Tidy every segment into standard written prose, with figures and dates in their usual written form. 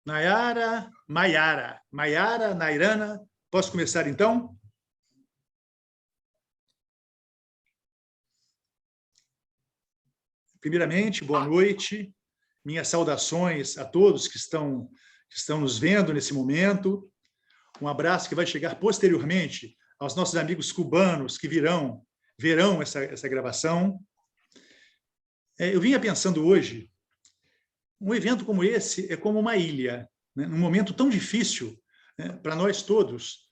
Nayara, Maiara. Maiara, Nairana. Posso começar, então? Primeiramente, boa noite. Minhas saudações a todos que estão nos vendo nesse momento. Um abraço que vai chegar posteriormente aos nossos amigos cubanos que verão essa gravação. Eu vinha pensando hoje, um evento como esse é como uma ilha, né? Num momento tão difícil, né, para nós todos,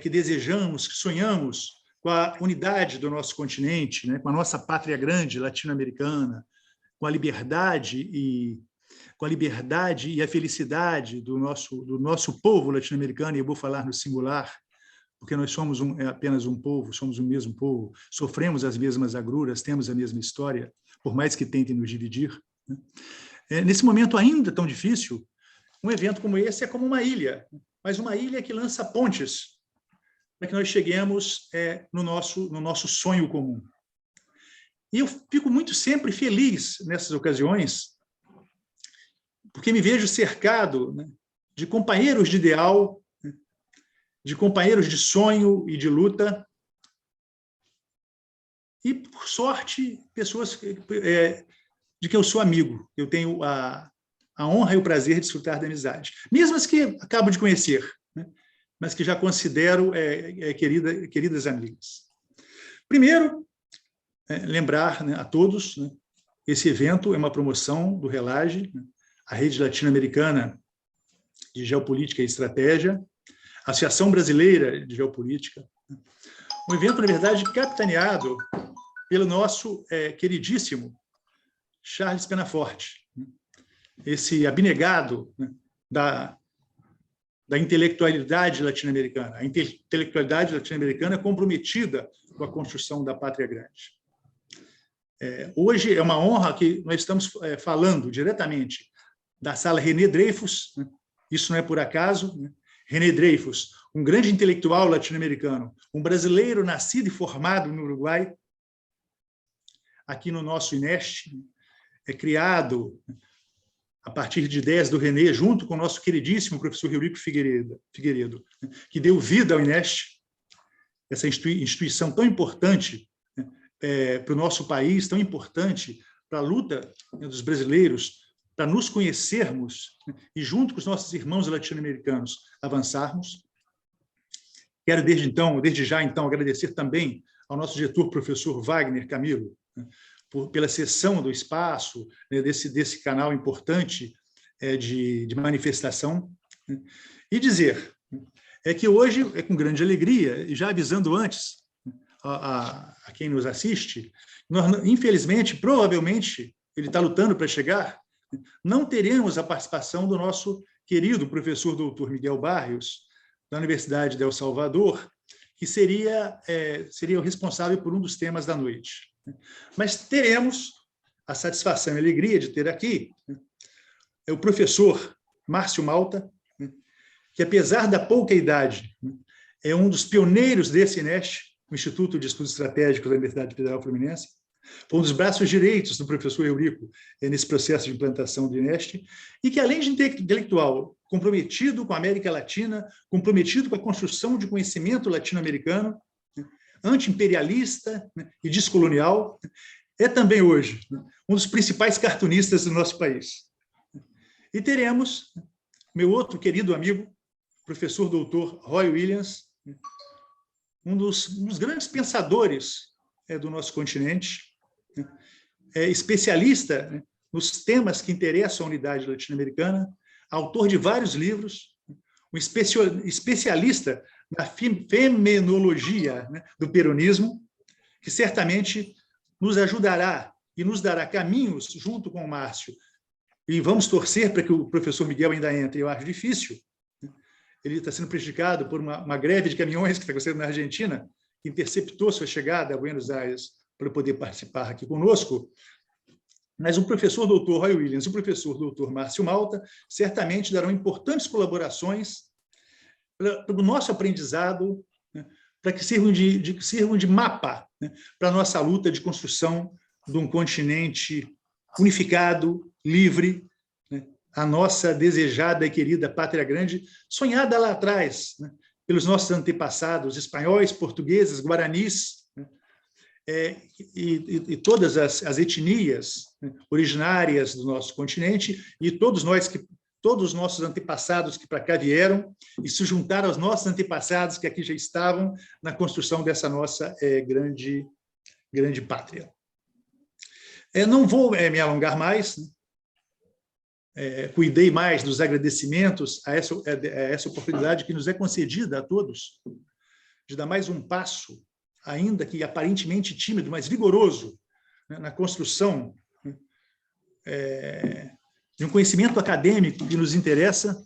que desejamos, que sonhamos com a unidade do nosso continente, né, com a nossa pátria grande latino-americana, com a liberdade e a felicidade do nosso povo latino-americano, e eu vou falar no singular, porque nós somos apenas um povo, somos o mesmo povo, sofremos as mesmas agruras, temos a mesma história, por mais que tentem nos dividir, né? Nesse momento ainda tão difícil, um evento como esse é como uma ilha, mas uma ilha que lança pontes para que nós cheguemos no nosso sonho comum. E eu fico muito sempre feliz nessas ocasiões, porque me vejo cercado, né, de companheiros de ideal, né, de companheiros de sonho e de luta, e, por sorte, pessoas de que eu sou amigo. Eu tenho a honra e o prazer de desfrutar da amizade. Mesmo as que acabo de conhecer, né, mas que já considero queridas amigas. Primeiro, lembrar, né, a todos, né, esse evento é uma promoção do RELAGE, né, a Rede Latino-Americana de Geopolítica e Estratégia, a Associação Brasileira de Geopolítica. Um evento, na verdade, capitaneado pelo nosso queridíssimo Charles Penaforte, esse abnegado, né, da intelectualidade latino-americana, a intelectualidade latino-americana comprometida com a construção da pátria grande. Hoje é uma honra que nós estamos falando diretamente da sala René Dreyfus, né? Isso não é por acaso, né? René Dreyfus, um grande intelectual latino-americano, um brasileiro nascido e formado no Uruguai, aqui no nosso INEST, criado a partir de ideias do René, junto com o nosso queridíssimo professor Eurico Figueiredo, que deu vida ao INEST, essa instituição tão importante, né, para o nosso país, tão importante para a luta, né, dos brasileiros, para nos conhecermos, né, e junto com os nossos irmãos latino-americanos avançarmos. Quero desde já agradecer também ao nosso diretor, professor Wagner Camilo, né, pela cessão do espaço, né, desse canal importante de manifestação, né, e dizer que hoje é com grande alegria, e já avisando antes a quem nos assiste, nós, infelizmente, provavelmente, ele está lutando para chegar, não teremos a participação do nosso querido professor doutor Miguel Barrios, da Universidade de El Salvador, que seria o responsável por um dos temas da noite. Mas teremos a satisfação e a alegria de ter aqui o professor Márcio Malta, que, apesar da pouca idade, é um dos pioneiros desse INEST, o Instituto de Estudos Estratégicos da Universidade Federal Fluminense, foi um dos braços direitos do professor Eurico nesse processo de implantação do INEST, e que, além de intelectual comprometido com a América Latina, comprometido com a construção de conhecimento latino-americano, anti-imperialista, né, e descolonial, é também hoje, né, um dos principais cartunistas do nosso país. E teremos meu outro querido amigo, professor doutor Roy Williams, um dos grandes pensadores do nosso continente, especialista, né, nos temas que interessam a unidade latino-americana, autor de vários livros, um especialista na fenomenologia, né, do peronismo, que certamente nos ajudará e nos dará caminhos, junto com o Márcio, e vamos torcer para que o professor Miguel ainda entre. Eu acho difícil, né? Ele está sendo prejudicado por uma greve de caminhões que está acontecendo na Argentina, que interceptou sua chegada a Buenos Aires para poder participar aqui conosco. Mas o professor doutor Roy Williams e o professor doutor Márcio Malta certamente darão importantes colaborações para o nosso aprendizado, né, para que sirvam de mapa, né, para a nossa luta de construção de um continente unificado, livre, né, a nossa desejada e querida pátria grande, sonhada lá atrás, né, pelos nossos antepassados, espanhóis, portugueses, guaranis, né, e todas as etnias, né, originárias do nosso continente, e todos os nossos antepassados que para cá vieram e se juntaram aos nossos antepassados que aqui já estavam na construção dessa nossa grande pátria. Não vou me alongar mais, cuidei mais dos agradecimentos a essa oportunidade que nos é concedida a todos, de dar mais um passo, ainda que aparentemente tímido, mas vigoroso, né, na construção de um conhecimento acadêmico que nos interessa.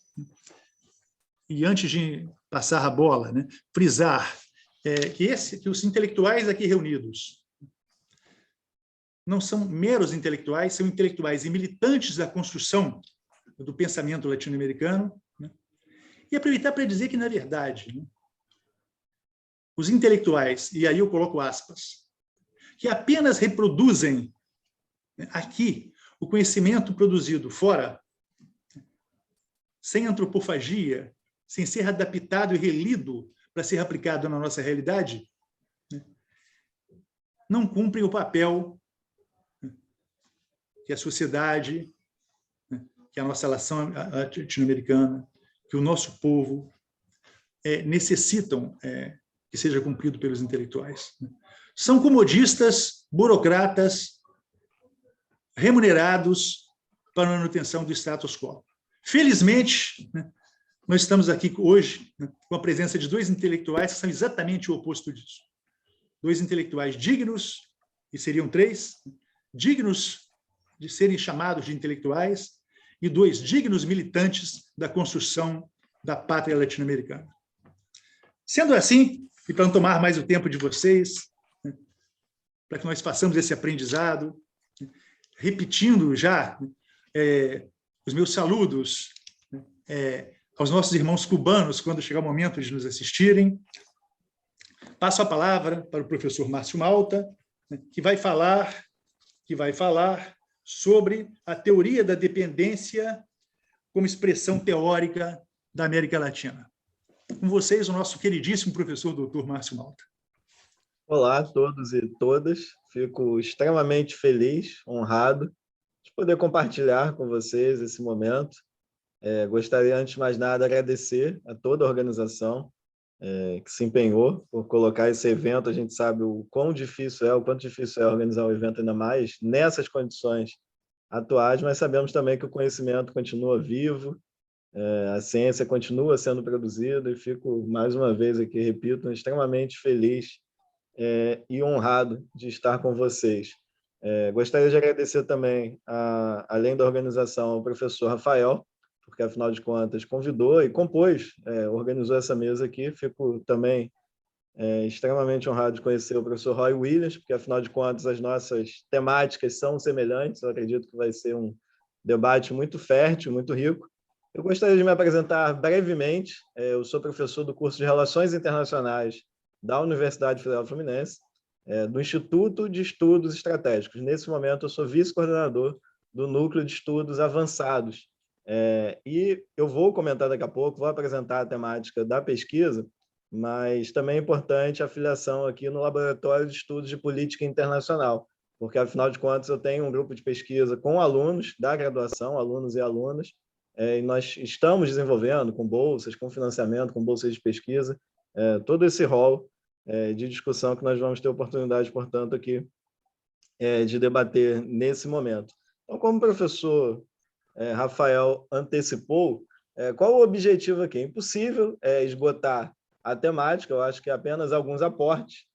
E antes de passar a bola, né, frisar que os intelectuais aqui reunidos não são meros intelectuais, são intelectuais e militantes da construção do pensamento latino-americano, né, e aproveitar para dizer que, na verdade, né, os intelectuais, e aí eu coloco aspas, que apenas reproduzem, né, aqui o conhecimento produzido fora, sem antropofagia, sem ser adaptado e relido para ser aplicado na nossa realidade, né, não cumprem o papel, né, que a sociedade, né, que a nossa nação latino-americana, que o nosso povo necessitam que seja cumprido pelos intelectuais, né. São comodistas, burocratas, remunerados para a manutenção do status quo. Felizmente, né, nós estamos aqui hoje, né, com a presença de dois intelectuais que são exatamente o oposto disso. Dois intelectuais dignos, e seriam três, dignos de serem chamados de intelectuais, e dois dignos militantes da construção da pátria latino-americana. Sendo assim, e para não tomar mais o tempo de vocês, né, para que nós façamos esse aprendizado, né, repetindo já os meus saludos aos nossos irmãos cubanos, quando chegar o momento de nos assistirem, passo a palavra para o professor Márcio Malta, né, que vai falar sobre a teoria da dependência como expressão teórica da América Latina. Com vocês, o nosso queridíssimo professor doutor Márcio Malta. Olá a todos e todas, fico extremamente feliz, honrado de poder compartilhar com vocês esse momento. Gostaria, antes de mais nada, agradecer a toda a organização que se empenhou por colocar esse evento. A gente sabe o quão difícil o quanto difícil é organizar um evento, ainda mais nessas condições atuais, mas sabemos também que o conhecimento continua vivo, a ciência continua sendo produzida, e fico, mais uma vez aqui, repito, extremamente feliz e honrado de estar com vocês. Gostaria de agradecer também, além da organização, ao professor Rafael, porque, afinal de contas, convidou e compôs, organizou essa mesa aqui. Fico também extremamente honrado de conhecer o professor Roy Williams, porque, afinal de contas, as nossas temáticas são semelhantes. Eu acredito que vai ser um debate muito fértil, muito rico. Eu gostaria de me apresentar brevemente. Eu sou professor do curso de Relações Internacionais da Universidade Federal Fluminense, do Instituto de Estudos Estratégicos. Nesse momento, eu sou vice-coordenador do Núcleo de Estudos Avançados. E eu vou comentar daqui a pouco, vou apresentar a temática da pesquisa, mas também é importante a filiação aqui no Laboratório de Estudos de Política Internacional, porque, afinal de contas, eu tenho um grupo de pesquisa com alunos da graduação, alunos e alunas, e nós estamos desenvolvendo com bolsas, com financiamento, com bolsas de pesquisa, todo esse rol de discussão que nós vamos ter oportunidade, portanto, aqui de debater nesse momento. Então, como o professor Rafael antecipou, qual o objetivo aqui? É impossível esgotar a temática, eu acho que apenas alguns aportes.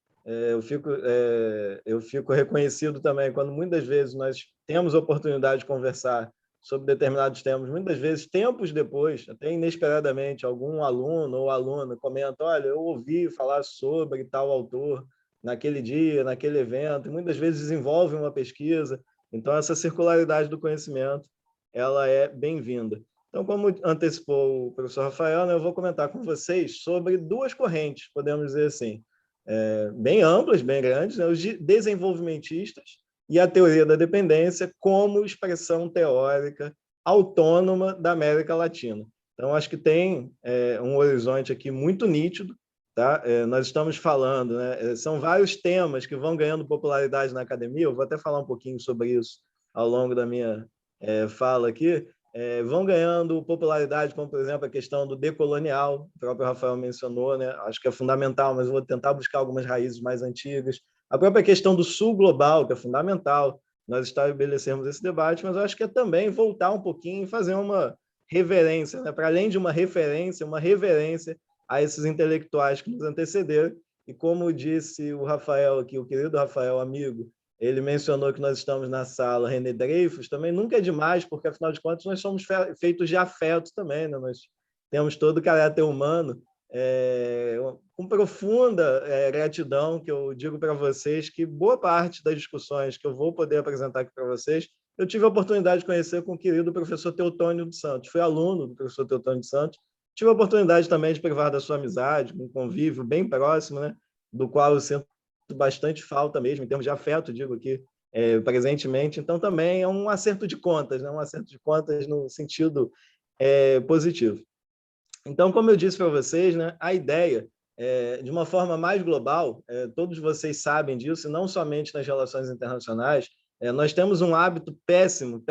Eu fico reconhecido também quando muitas vezes nós temos a oportunidade de conversar sobre determinados temas, muitas vezes, tempos depois, até inesperadamente, algum aluno ou aluna comenta: olha, eu ouvi falar sobre tal autor naquele dia, naquele evento, e muitas vezes desenvolve uma pesquisa. Então, essa circularidade do conhecimento, ela é bem-vinda. Então, como antecipou o professor Rafael, né, eu vou comentar com vocês sobre duas correntes, podemos dizer assim. bem amplas, bem grandes, né? Os desenvolvimentistas e a teoria da dependência como expressão teórica autônoma da América Latina. Então, acho que tem um horizonte aqui muito nítido. Tá? Nós estamos falando, né? São vários temas que vão ganhando popularidade na academia, eu vou até falar um pouquinho sobre isso ao longo da minha fala aqui, vão ganhando popularidade, como, por exemplo, a questão do decolonial, o próprio Rafael mencionou, né? Acho que é fundamental, mas eu vou tentar buscar algumas raízes mais antigas. A própria questão do sul global, que é fundamental, nós estabelecermos esse debate, mas eu acho que é também voltar um pouquinho e fazer uma reverência, né? Para além de uma referência, uma reverência a esses intelectuais que nos antecederam. E como disse o Rafael aqui, o querido Rafael, amigo, ele mencionou que nós estamos na sala René Dreyfus, também nunca é demais, porque, afinal de contas, nós somos feitos de afeto também, né? Nós temos todo o caráter humano, com profunda gratidão, que eu digo para vocês que boa parte das discussões que eu vou poder apresentar aqui para vocês, eu tive a oportunidade de conhecer com o querido professor Teotônio dos Santos. Fui aluno do professor Teotônio dos Santos, tive a oportunidade também de privar da sua amizade, um convívio bem próximo, né? Do qual eu sinto bastante falta mesmo, em termos de afeto, digo aqui, presentemente. Então, também é um acerto de contas, né? Um acerto de contas no sentido positivo. Então, como eu disse para vocês, né, a ideia, de uma forma mais global, todos vocês sabem disso, e não somente nas relações internacionais, nós temos um hábito péssimo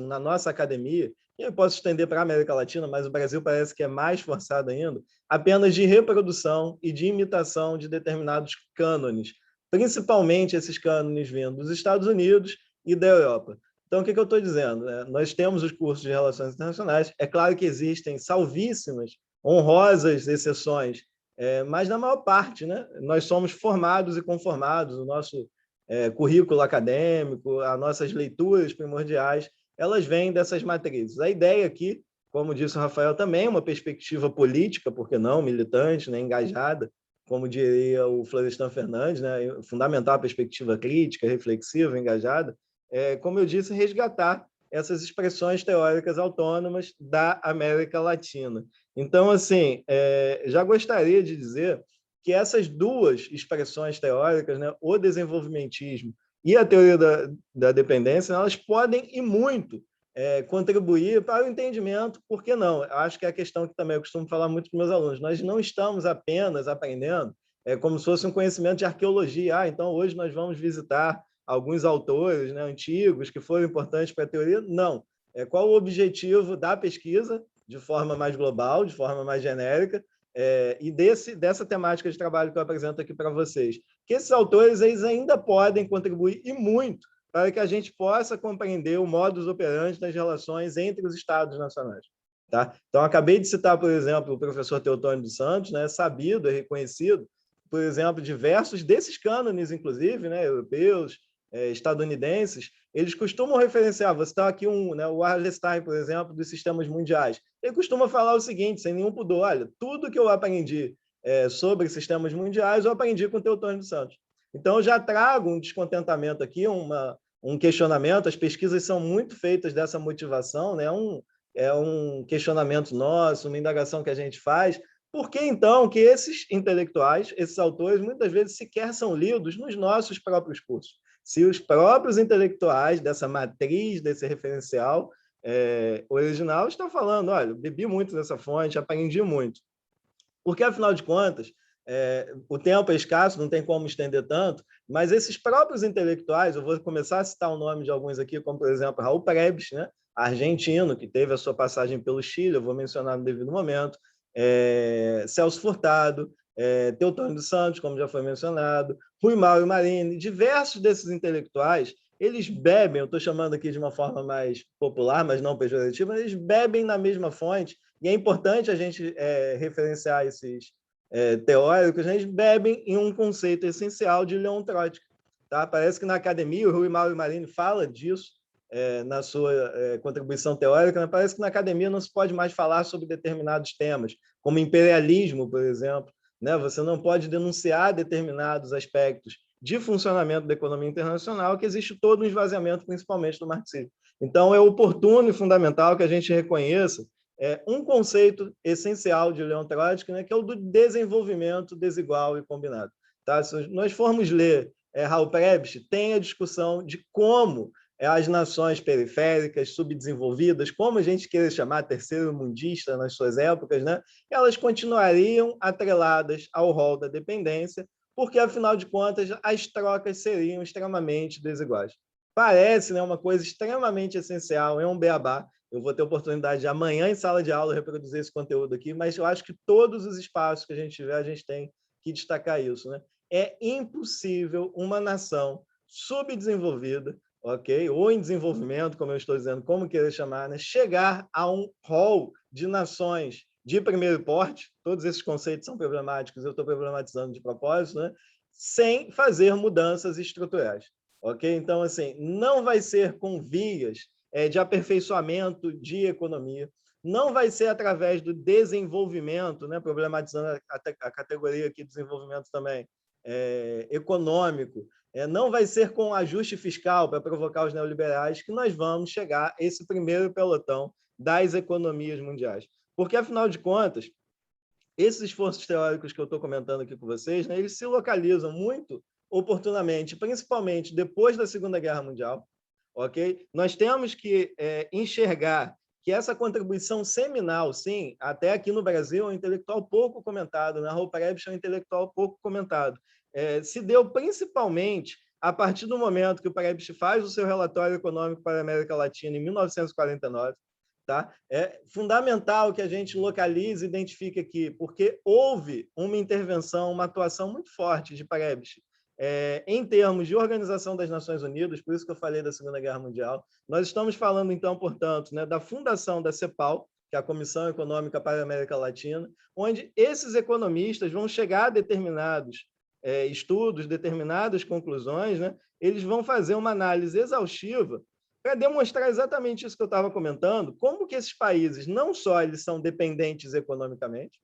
na nossa academia, e eu posso estender para a América Latina, mas o Brasil parece que é mais forçado ainda, apenas de reprodução e de imitação de determinados cânones, principalmente esses cânones vindo dos Estados Unidos e da Europa. Então, o que eu estou dizendo? Nós temos os cursos de Relações Internacionais, é claro que existem salvíssimas, honrosas exceções, mas na maior parte, né, nós somos formados e conformados, o nosso currículo acadêmico, as nossas leituras primordiais, elas vêm dessas matrizes. A ideia aqui, como disse o Rafael, também é uma perspectiva política, por que não, militante, né, engajada, como diria o Florestan Fernandes, né, fundamental a perspectiva crítica, reflexiva, engajada, como eu disse, resgatar essas expressões teóricas autônomas da América Latina. Então, assim, já gostaria de dizer que essas duas expressões teóricas, né, o desenvolvimentismo e a teoria da dependência, elas podem e muito contribuir para o entendimento, por que não? Eu acho que é a questão que também eu costumo falar muito com meus alunos. Nós não estamos apenas aprendendo como se fosse um conhecimento de arqueologia. Então, hoje nós vamos visitar alguns autores, né, antigos que foram importantes para a teoria. Não. Qual o objetivo da pesquisa, de forma mais global, de forma mais genérica, e dessa temática de trabalho que eu apresento aqui para vocês? Que esses autores eles ainda podem contribuir, e muito, para que a gente possa compreender o modus operandi das relações entre os Estados nacionais. Tá? Então, acabei de citar, por exemplo, o professor Teotônio dos Santos, né, sabido e reconhecido, por exemplo, diversos desses cânones, inclusive, né, europeus, estadunidenses, eles costumam referenciar, você está aqui né, o Wallerstein, por exemplo, dos sistemas mundiais, ele costuma falar o seguinte, sem nenhum pudor, olha, tudo que eu aprendi sobre sistemas mundiais, eu aprendi com o Teotônio dos Santos. Então, eu já trago um descontentamento aqui, um questionamento, as pesquisas são muito feitas dessa motivação, né? É um questionamento nosso, uma indagação que a gente faz, por que, então, que esses intelectuais, esses autores, muitas vezes sequer são lidos nos nossos próprios cursos? Se os próprios intelectuais dessa matriz, desse referencial original, estão falando, olha, bebi muito dessa fonte, aprendi muito. Porque, afinal de contas, o tempo é escasso, não tem como estender tanto, mas esses próprios intelectuais, eu vou começar a citar o nome de alguns aqui, como, por exemplo, Raul Prebisch, né, argentino, que teve a sua passagem pelo Chile, eu vou mencionar no devido momento, Celso Furtado, Teotônio dos Santos, como já foi mencionado, Rui Mauro Marini, diversos desses intelectuais, eles bebem, eu estou chamando aqui de uma forma mais popular, mas não pejorativa, eles bebem na mesma fonte, e é importante a gente referenciar esses teóricos, eles bebem em um conceito essencial de Leon Trotsky. Tá? Parece que na academia, o Rui Mauro Marini fala disso na sua contribuição teórica, mas parece que na academia não se pode mais falar sobre determinados temas, como imperialismo, por exemplo. Né? Você não pode denunciar determinados aspectos de funcionamento da economia internacional, que existe todo um esvaziamento, principalmente do marxismo. Então, é oportuno e fundamental que a gente reconheça um conceito essencial de Leon Trotsky, né, que é o do desenvolvimento desigual e combinado. Tá? Se nós formos ler Raul Prebisch, tem a discussão de como as nações periféricas, subdesenvolvidas, como a gente queira chamar, terceiro-mundista nas suas épocas, né? Elas continuariam atreladas ao rol da dependência, porque, afinal de contas, as trocas seriam extremamente desiguais. Parece, né, uma coisa extremamente essencial, é um beabá. Eu vou ter oportunidade de amanhã, em sala de aula, reproduzir esse conteúdo aqui, mas eu acho que todos os espaços que a gente tiver, a gente tem que destacar isso, né? É impossível uma nação subdesenvolvida, ok? Ou em desenvolvimento, como eu estou dizendo, como querer chamar, né? Chegar a um rol de nações de primeiro porte, todos esses conceitos são problemáticos, eu estou problematizando de propósito, né? Sem fazer mudanças estruturais, ok? Então, assim, não vai ser com vias de aperfeiçoamento de economia, não vai ser através do desenvolvimento, né? Problematizando a categoria aqui de desenvolvimento também, econômico, não vai ser com ajuste fiscal para provocar os neoliberais que nós vamos chegar a esse primeiro pelotão das economias mundiais. Porque, afinal de contas, esses esforços teóricos que eu estou comentando aqui com vocês, né, eles se localizam muito oportunamente, principalmente depois da Segunda Guerra Mundial, ok? Nós temos que enxergar que essa contribuição seminal, sim, até aqui no Brasil, é um intelectual pouco comentado, né? Raul Prebisch é um intelectual pouco comentado, se deu principalmente a partir do momento que o Prebisch faz o seu relatório econômico para a América Latina em 1949, tá? É fundamental que a gente localize e identifique aqui, porque houve uma intervenção, uma atuação muito forte de Prebisch em termos de Organização das Nações Unidas, por isso que eu falei da Segunda Guerra Mundial. Nós estamos falando, então, portanto, né, da fundação da CEPAL, que é a Comissão Econômica para a América Latina, onde esses economistas vão chegar a determinados estudos, determinadas conclusões, né? Eles vão fazer uma análise exaustiva para demonstrar exatamente isso que eu estava comentando, como que esses países, não só eles são dependentes economicamente,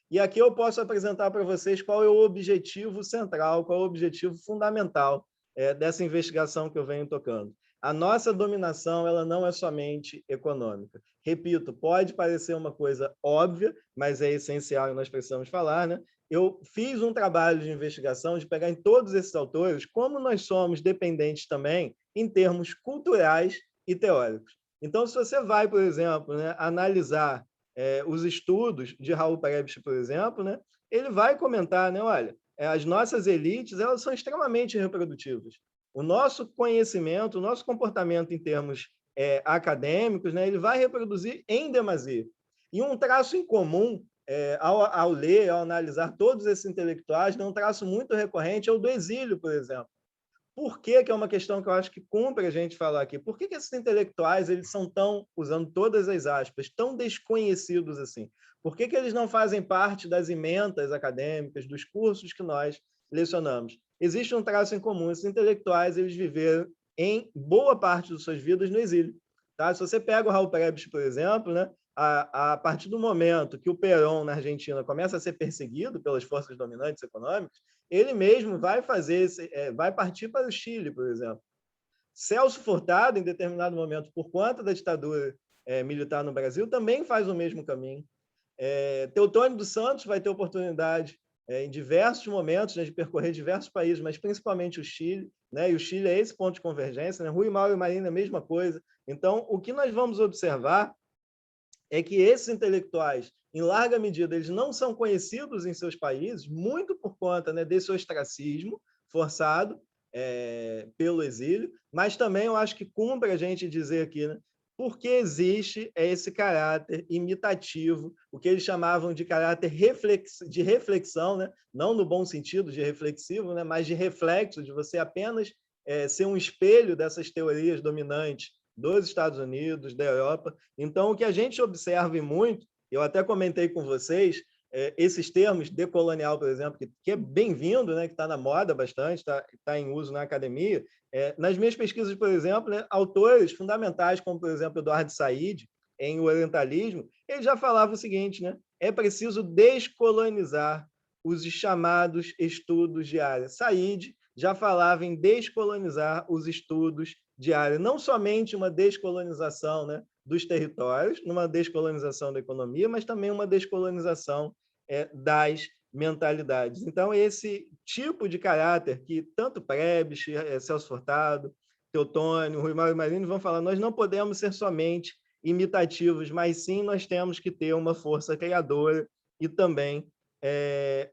e aqui eu posso apresentar para vocês qual é o objetivo central, qual é o objetivo fundamental dessa investigação que eu venho tocando. A nossa dominação ela não é somente econômica. Repito, pode parecer uma coisa óbvia, mas é essencial e nós precisamos falar, né? Eu fiz um trabalho de investigação de pegar em todos esses autores como nós somos dependentes também em termos culturais e teóricos. Então, se você vai, por exemplo, né, analisar os estudos de Raul Prebisch, por exemplo, né, ele vai comentar, né, olha, as nossas elites elas são extremamente reprodutivas. O nosso conhecimento, o nosso comportamento em termos acadêmicos, né, ele vai reproduzir em demasia. E um traço em comum, ao ler, ao analisar todos esses intelectuais, né, um traço muito recorrente é o do exílio, por exemplo. Por que é uma questão que eu acho que cumpre a gente falar aqui? Por que esses intelectuais eles são tão, usando todas as aspas, tão desconhecidos assim? Por que eles não fazem parte das ementas acadêmicas, dos cursos que nós lecionamos? Existe um traço em comum. Esses intelectuais eles viveram em boa parte de suas vidas no exílio. Tá? Se você pega o Raul Prebisch, por exemplo, né, a partir do momento que o Perón, na Argentina, começa a ser perseguido pelas forças dominantes econômicas, ele mesmo vai vai partir para o Chile, por exemplo. Celso Furtado, em determinado momento, por conta da ditadura militar no Brasil, também faz o mesmo caminho. Teotônio dos Santos vai ter oportunidade em diversos momentos, né, de percorrer diversos países, mas principalmente o Chile, né, e o Chile é esse ponto de convergência, né? Rui Mauro e Marina, a mesma coisa. Então, o que nós vamos observar é que esses intelectuais, em larga medida, eles não são conhecidos em seus países, muito por conta, né, desse ostracismo forçado pelo exílio, mas também eu acho que cumpre a gente dizer aqui, né, porque existe esse caráter imitativo, o que eles chamavam de caráter de reflexão, né, não no bom sentido de reflexivo, né, mas de reflexo, de você apenas ser um espelho dessas teorias dominantes dos Estados Unidos, da Europa. Então, o que a gente observa muito, eu até comentei com vocês, esses termos, decolonial, por exemplo, que é bem-vindo, né, que está na moda bastante, está em uso na academia. Nas minhas pesquisas, por exemplo, né, autores fundamentais, como, por exemplo, Eduardo Said, em O Orientalismo, ele já falava o seguinte, né, é preciso descolonizar os chamados estudos de área. Said já falava em descolonizar os estudos de área, não somente uma descolonização, né, dos territórios, numa descolonização da economia, mas também uma descolonização das mentalidades. Então, esse tipo de caráter que tanto Prebisch, Celso Furtado, Teotônio, Rui Mauro Marini vão falar, nós não podemos ser somente imitativos, mas sim nós temos que ter uma força criadora e também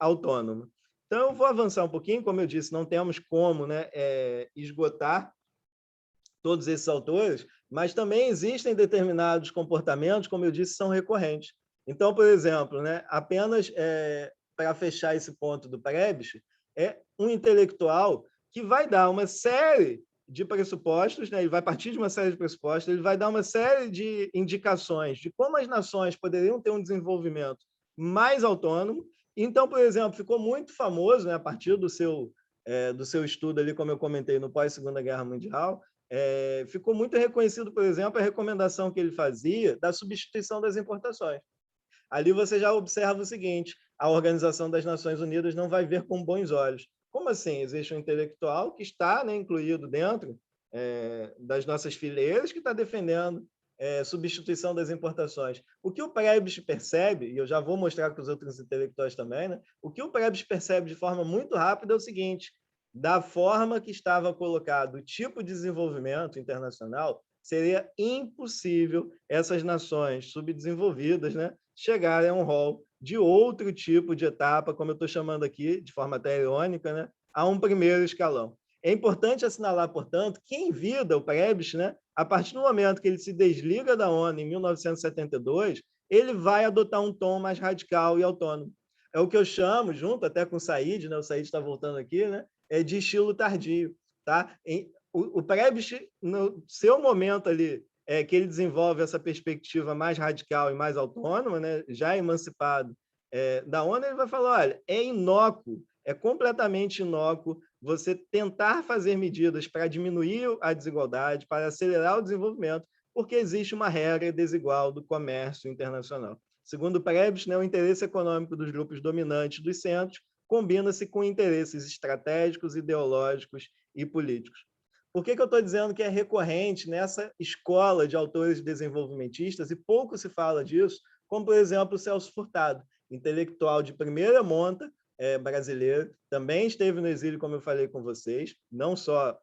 autônoma. Então, eu vou avançar um pouquinho, como eu disse, não temos como, né, esgotar todos esses autores, mas também existem determinados comportamentos, como eu disse, são recorrentes. Então, por exemplo, né, apenas para fechar esse ponto do Prebisch, é um intelectual que vai dar uma série de pressupostos, né, ele vai partir de uma série de pressupostos, ele vai dar uma série de indicações de como as nações poderiam ter um desenvolvimento mais autônomo. Então, por exemplo, ficou muito famoso, né, a partir do seu estudo ali, como eu comentei, no pós-Segunda Guerra Mundial, ficou muito reconhecido, por exemplo, a recomendação que ele fazia da substituição das importações. Ali você já observa o seguinte, a Organização das Nações Unidas não vai ver com bons olhos. Como assim? Existe um intelectual que está, né, incluído dentro das nossas fileiras, que está defendendo substituição das importações. O que o Prebisch percebe, e eu já vou mostrar para os outros intelectuais também, né, o que o Prebisch percebe de forma muito rápida é o seguinte, da forma que estava colocado o tipo de desenvolvimento internacional, seria impossível essas nações subdesenvolvidas, né, chegarem a um rol de outro tipo de etapa, como eu estou chamando aqui, de forma até irônica, né, a um primeiro escalão. É importante assinalar, portanto, que em vida o Prebisch, né, a partir do momento que ele se desliga da ONU em 1972, ele vai adotar um tom mais radical e autônomo. É o que eu chamo, junto até com o Said, né, o Said está voltando aqui, né, de estilo tardio. Tá? O Prebisch, no seu momento ali, que ele desenvolve essa perspectiva mais radical e mais autônoma, né, já emancipado da ONU, ele vai falar, olha, é inócuo, é completamente inócuo você tentar fazer medidas para diminuir a desigualdade, para acelerar o desenvolvimento, porque existe uma regra desigual do comércio internacional. Segundo Prebisch, né, o interesse econômico dos grupos dominantes dos centros combina-se com interesses estratégicos, ideológicos e políticos. Por que eu estou dizendo que é recorrente nessa escola de autores desenvolvimentistas, e pouco se fala disso, como, por exemplo, o Celso Furtado, intelectual de primeira monta, brasileiro, também esteve no exílio, como eu falei com vocês, não só,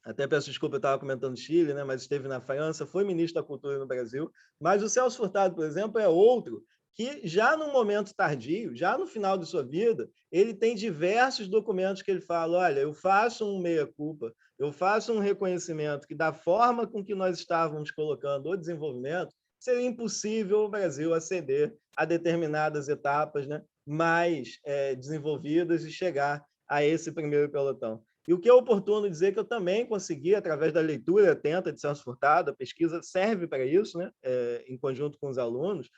até peço desculpa, eu estava comentando Chile, né, mas esteve na França, foi ministro da Cultura no Brasil, mas o Celso Furtado, por exemplo, é outro que já num momento tardio, já no final de sua vida, ele tem diversos documentos que ele fala, olha, eu faço um meia-culpa, eu faço um reconhecimento que da forma com que nós estávamos colocando o desenvolvimento, seria impossível o Brasil aceder a determinadas etapas, né, mais desenvolvidas e chegar a esse primeiro pelotão. E o que é oportuno dizer que eu também consegui, através da leitura atenta de Celso Furtado, a pesquisa serve para isso, né, em conjunto com os alunos,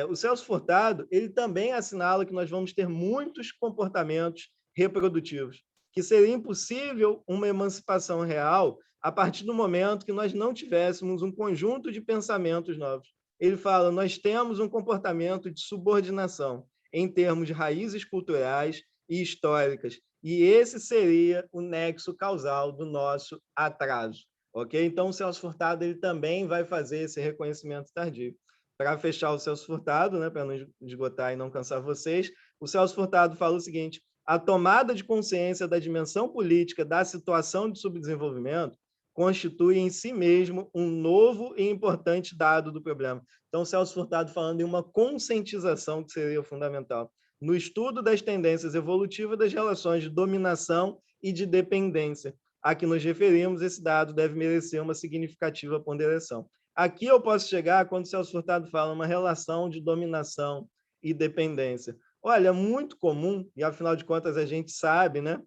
o Celso Furtado ele também assinala que nós vamos ter muitos comportamentos reprodutivos, que seria impossível uma emancipação real a partir do momento que nós não tivéssemos um conjunto de pensamentos novos. Ele fala, nós temos um comportamento de subordinação em termos de raízes culturais e históricas, e esse seria o nexo causal do nosso atraso. Okay? Então, o Celso Furtado ele também vai fazer esse reconhecimento tardio. Para fechar o Celso Furtado, né, para não esgotar e não cansar vocês, o Celso Furtado fala o seguinte, a tomada de consciência da dimensão política da situação de subdesenvolvimento constitui em si mesmo um novo e importante dado do problema. Então, o Celso Furtado falando em uma conscientização que seria fundamental. No estudo das tendências evolutivas das relações de dominação e de dependência a que nos referimos, esse dado deve merecer uma significativa ponderação. Aqui eu posso chegar quando o Celso Furtado fala uma relação de dominação e dependência. Olha, é muito comum, e afinal de contas a gente sabe, né,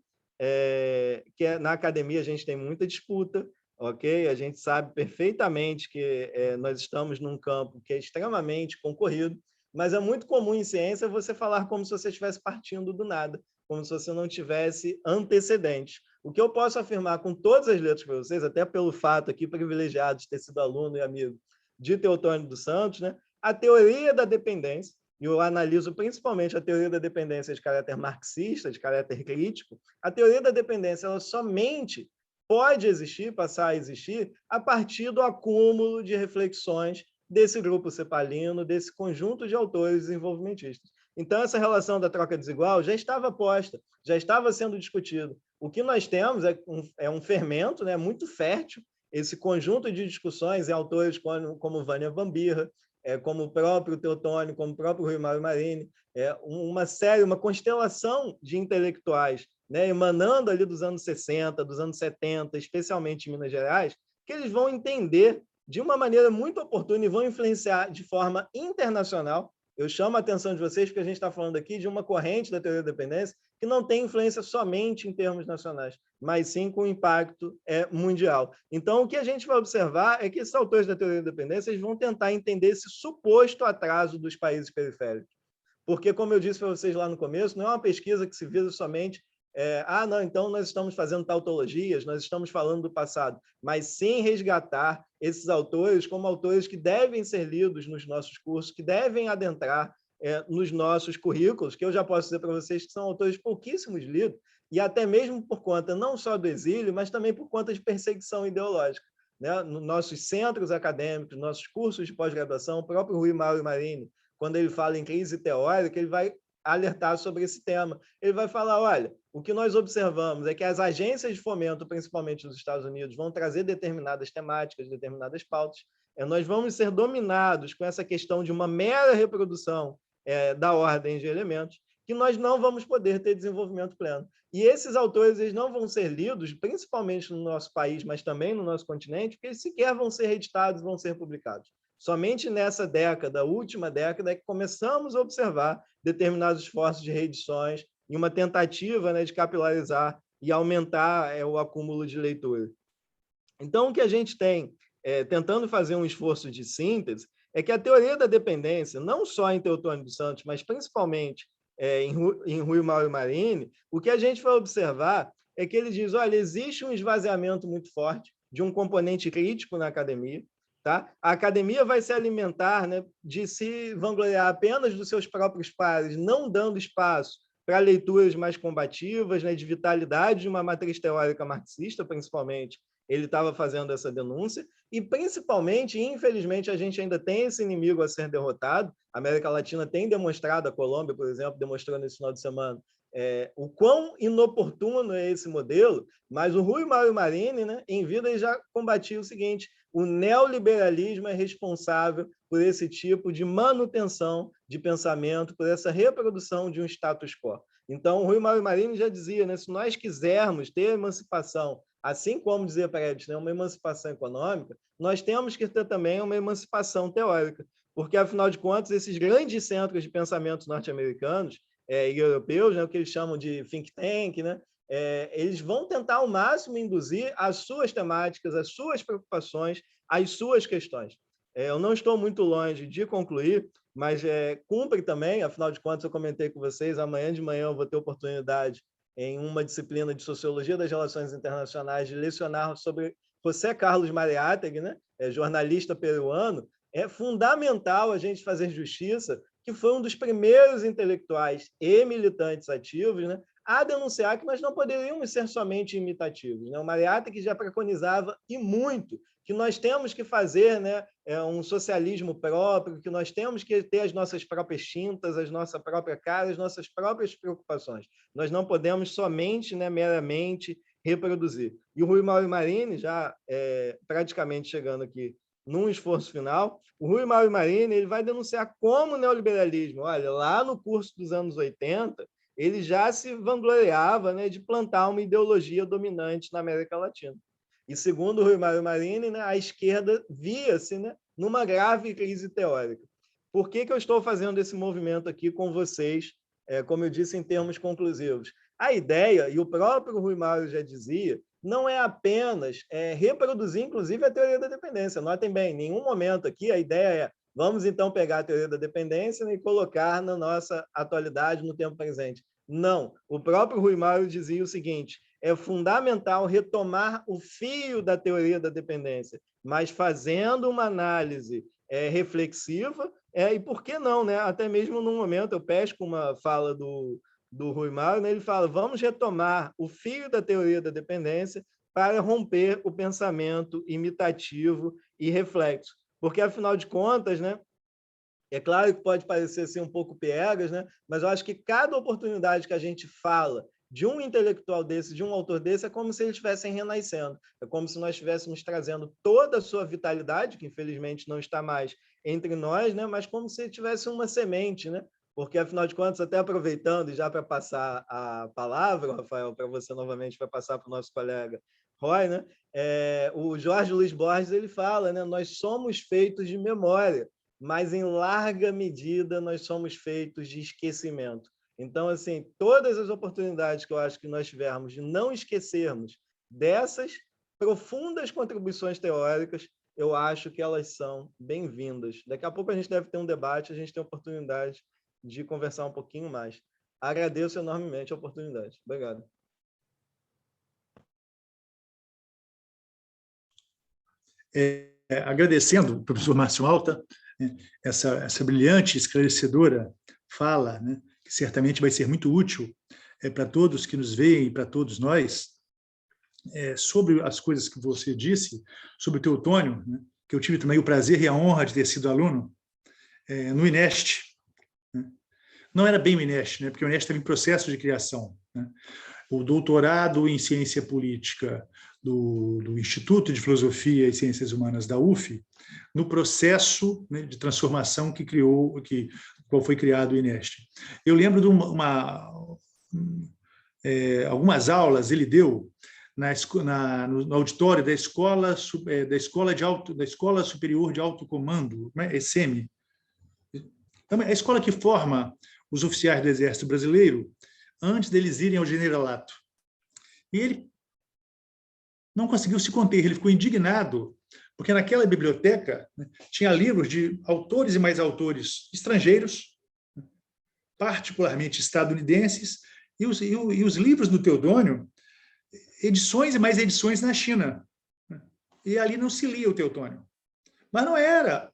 que na academia a gente tem muita disputa, ok? A gente sabe perfeitamente que nós estamos num campo que é extremamente concorrido, mas é muito comum em ciência você falar como se você estivesse partindo do nada, como se você não tivesse antecedentes. O que eu posso afirmar com todas as letras para vocês, até pelo fato aqui privilegiado de ter sido aluno e amigo de Teotônio dos Santos, né? A teoria da dependência, e eu analiso principalmente a teoria da dependência de caráter marxista, de caráter crítico, a teoria da dependência ela somente pode existir, passar a existir, a partir do acúmulo de reflexões desse grupo cepalino, desse conjunto de autores desenvolvimentistas. Então, essa relação da troca desigual já estava posta, já estava sendo discutido. O que nós temos é um fermento, né, muito fértil, esse conjunto de discussões em autores como Vânia Van Birra, como o próprio Teotônio, como o próprio Rui Mário Marini, uma série, uma constelação de intelectuais, né, emanando ali dos anos 60, dos anos 70, especialmente em Minas Gerais, que eles vão entender de uma maneira muito oportuna e vão influenciar de forma internacional. Eu chamo a atenção de vocês porque a gente está falando aqui de uma corrente da teoria da dependência que não tem influência somente em termos nacionais, mas sim com impacto mundial. Então, o que a gente vai observar é que esses autores da teoria da dependência eles vão tentar entender esse suposto atraso dos países periféricos. Porque, como eu disse para vocês lá no começo, não é uma pesquisa que se visa somente não, então nós estamos fazendo tautologias, nós estamos falando do passado, mas sim resgatar esses autores como autores que devem ser lidos nos nossos cursos, que devem adentrar nos nossos currículos, que eu já posso dizer para vocês que são autores pouquíssimos lidos, e até mesmo por conta não só do exílio, mas também por conta de perseguição ideológica. Né? Nos nossos centros acadêmicos, nossos cursos de pós-graduação, o próprio Rui Mário Marini, quando ele fala em crise teórica, ele vai alertar sobre esse tema. Ele vai falar, olha, o que nós observamos é que as agências de fomento, principalmente nos Estados Unidos, vão trazer determinadas temáticas, determinadas pautas. Nós vamos ser dominados com essa questão de uma mera reprodução da ordem de elementos, que nós não vamos poder ter desenvolvimento pleno. E esses autores eles não vão ser lidos, principalmente no nosso país, mas também no nosso continente, porque eles sequer vão ser editados, vão ser publicados. Somente nessa década, última década, é que começamos a observar determinados esforços de reedições em uma tentativa, né, de capilarizar e aumentar o acúmulo de leitura. Então, o que a gente tem, tentando fazer um esforço de síntese, é que a teoria da dependência, não só em Teotônio dos Santos, mas principalmente em Rui Mário Marini, o que a gente vai observar é que ele diz, olha, existe um esvaziamento muito forte de um componente crítico na academia, tá? A academia vai se alimentar, né, de se vangloriar apenas dos seus próprios pares, não dando espaço para leituras mais combativas, né, de vitalidade de uma matriz teórica marxista, principalmente. Ele estava fazendo essa denúncia, e principalmente, infelizmente, a gente ainda tem esse inimigo a ser derrotado. A América Latina tem demonstrado, a Colômbia, por exemplo, demonstrou nesse final de semana, o quão inoportuno é esse modelo, mas o Rui Mário Marini, né, em vida, ele já combatia o seguinte: o neoliberalismo é responsável por esse tipo de manutenção de pensamento, por essa reprodução de um status quo. Então, o Rui Mário Marini já dizia, né, se nós quisermos ter emancipação, assim como dizia Paredes, né, uma emancipação econômica, nós temos que ter também uma emancipação teórica, porque, afinal de contas, esses grandes centros de pensamento norte-americanos e europeus, né, o que eles chamam de think tank, né, eles vão tentar ao máximo induzir as suas temáticas, as suas preocupações, as suas questões. Eu não estou muito longe de concluir, mas cumpre também, afinal de contas, eu comentei com vocês, amanhã de manhã eu vou ter oportunidade, em uma disciplina de Sociologia das Relações Internacionais, de lecionar sobre José Carlos Mariátegui, né, jornalista peruano. É fundamental a gente fazer justiça, que foi um dos primeiros intelectuais e militantes ativos, né, a denunciar que nós não poderíamos ser somente imitativos. Né? O Mariátegui já preconizava, e muito, que nós temos que fazer, né, um socialismo próprio, que nós temos que ter as nossas próprias tintas, a nossa própria cara, as nossas próprias preocupações. Nós não podemos somente, né, meramente reproduzir. E o Rui Mário Marini, já praticamente chegando aqui num esforço final, o Rui Mário Marini ele vai denunciar como o neoliberalismo, olha, lá no curso dos anos 80, ele já se vangloriava, né, de plantar uma ideologia dominante na América Latina. E, segundo o Rui Mário Marini, né, a esquerda via-se, né, numa grave crise teórica. Por que eu estou fazendo esse movimento aqui com vocês, como eu disse, em termos conclusivos? A ideia, e o próprio Rui Mário já dizia, não é apenas reproduzir, inclusive, a teoria da dependência. Notem bem, em nenhum momento aqui a ideia é vamos, então, pegar a teoria da dependência e colocar na nossa atualidade, no tempo presente. Não. O próprio Rui Mário dizia o seguinte: é fundamental retomar o fio da teoria da dependência, mas fazendo uma análise reflexiva, e por que não, né? Até mesmo no momento, eu pesco uma fala do Rui Mário, né? Ele fala, vamos retomar o fio da teoria da dependência para romper o pensamento imitativo e reflexo. Porque, afinal de contas, né, É claro que pode parecer assim, um pouco piegas, né? Mas eu acho que cada oportunidade que a gente fala de um intelectual desse, de um autor desse, é como se eles estivessem renascendo. É como se nós estivéssemos trazendo toda a sua vitalidade, que infelizmente não está mais entre nós, né? Mas como se tivesse uma semente, né? Porque, afinal de contas, até aproveitando, e já para passar a palavra, Rafael, para você novamente, para passar para o nosso colega Roy, né? O Jorge Luiz Borges ele fala, né? Nós somos feitos de memória, mas em larga medida nós somos feitos de esquecimento. Então, assim, todas as oportunidades que eu acho que nós tivermos de não esquecermos dessas profundas contribuições teóricas, eu acho que elas são bem-vindas. Daqui a pouco a gente deve ter um debate, a gente tem a oportunidade de conversar um pouquinho mais. Agradeço enormemente a oportunidade. Obrigado. Agradecendo o professor Márcio Malta, essa brilhante, esclarecedora fala, né, que certamente vai ser muito útil para todos que nos veem e para todos nós, sobre as coisas que você disse, sobre o Teotônio, né, que eu tive também o prazer e a honra de ter sido aluno no INEST. Né. Não era bem o INEST, né, porque o INEST estava em processo de criação. Né. O doutorado em ciência política do Instituto de Filosofia e Ciências Humanas da UF, no processo, né, de transformação qual foi criado o INEST. Eu lembro de algumas aulas ele deu no auditório da Escola Superior de Alto Comando, né, ESEMI. Então, é a escola que forma os oficiais do Exército Brasileiro antes deles irem ao generalato. E ele não conseguiu se conter, ele ficou indignado, porque naquela biblioteca, né, tinha livros de autores e mais autores estrangeiros, particularmente estadunidenses, e os livros do Teotônio, edições e mais edições na China. E ali não se lia o Teotônio. Mas não era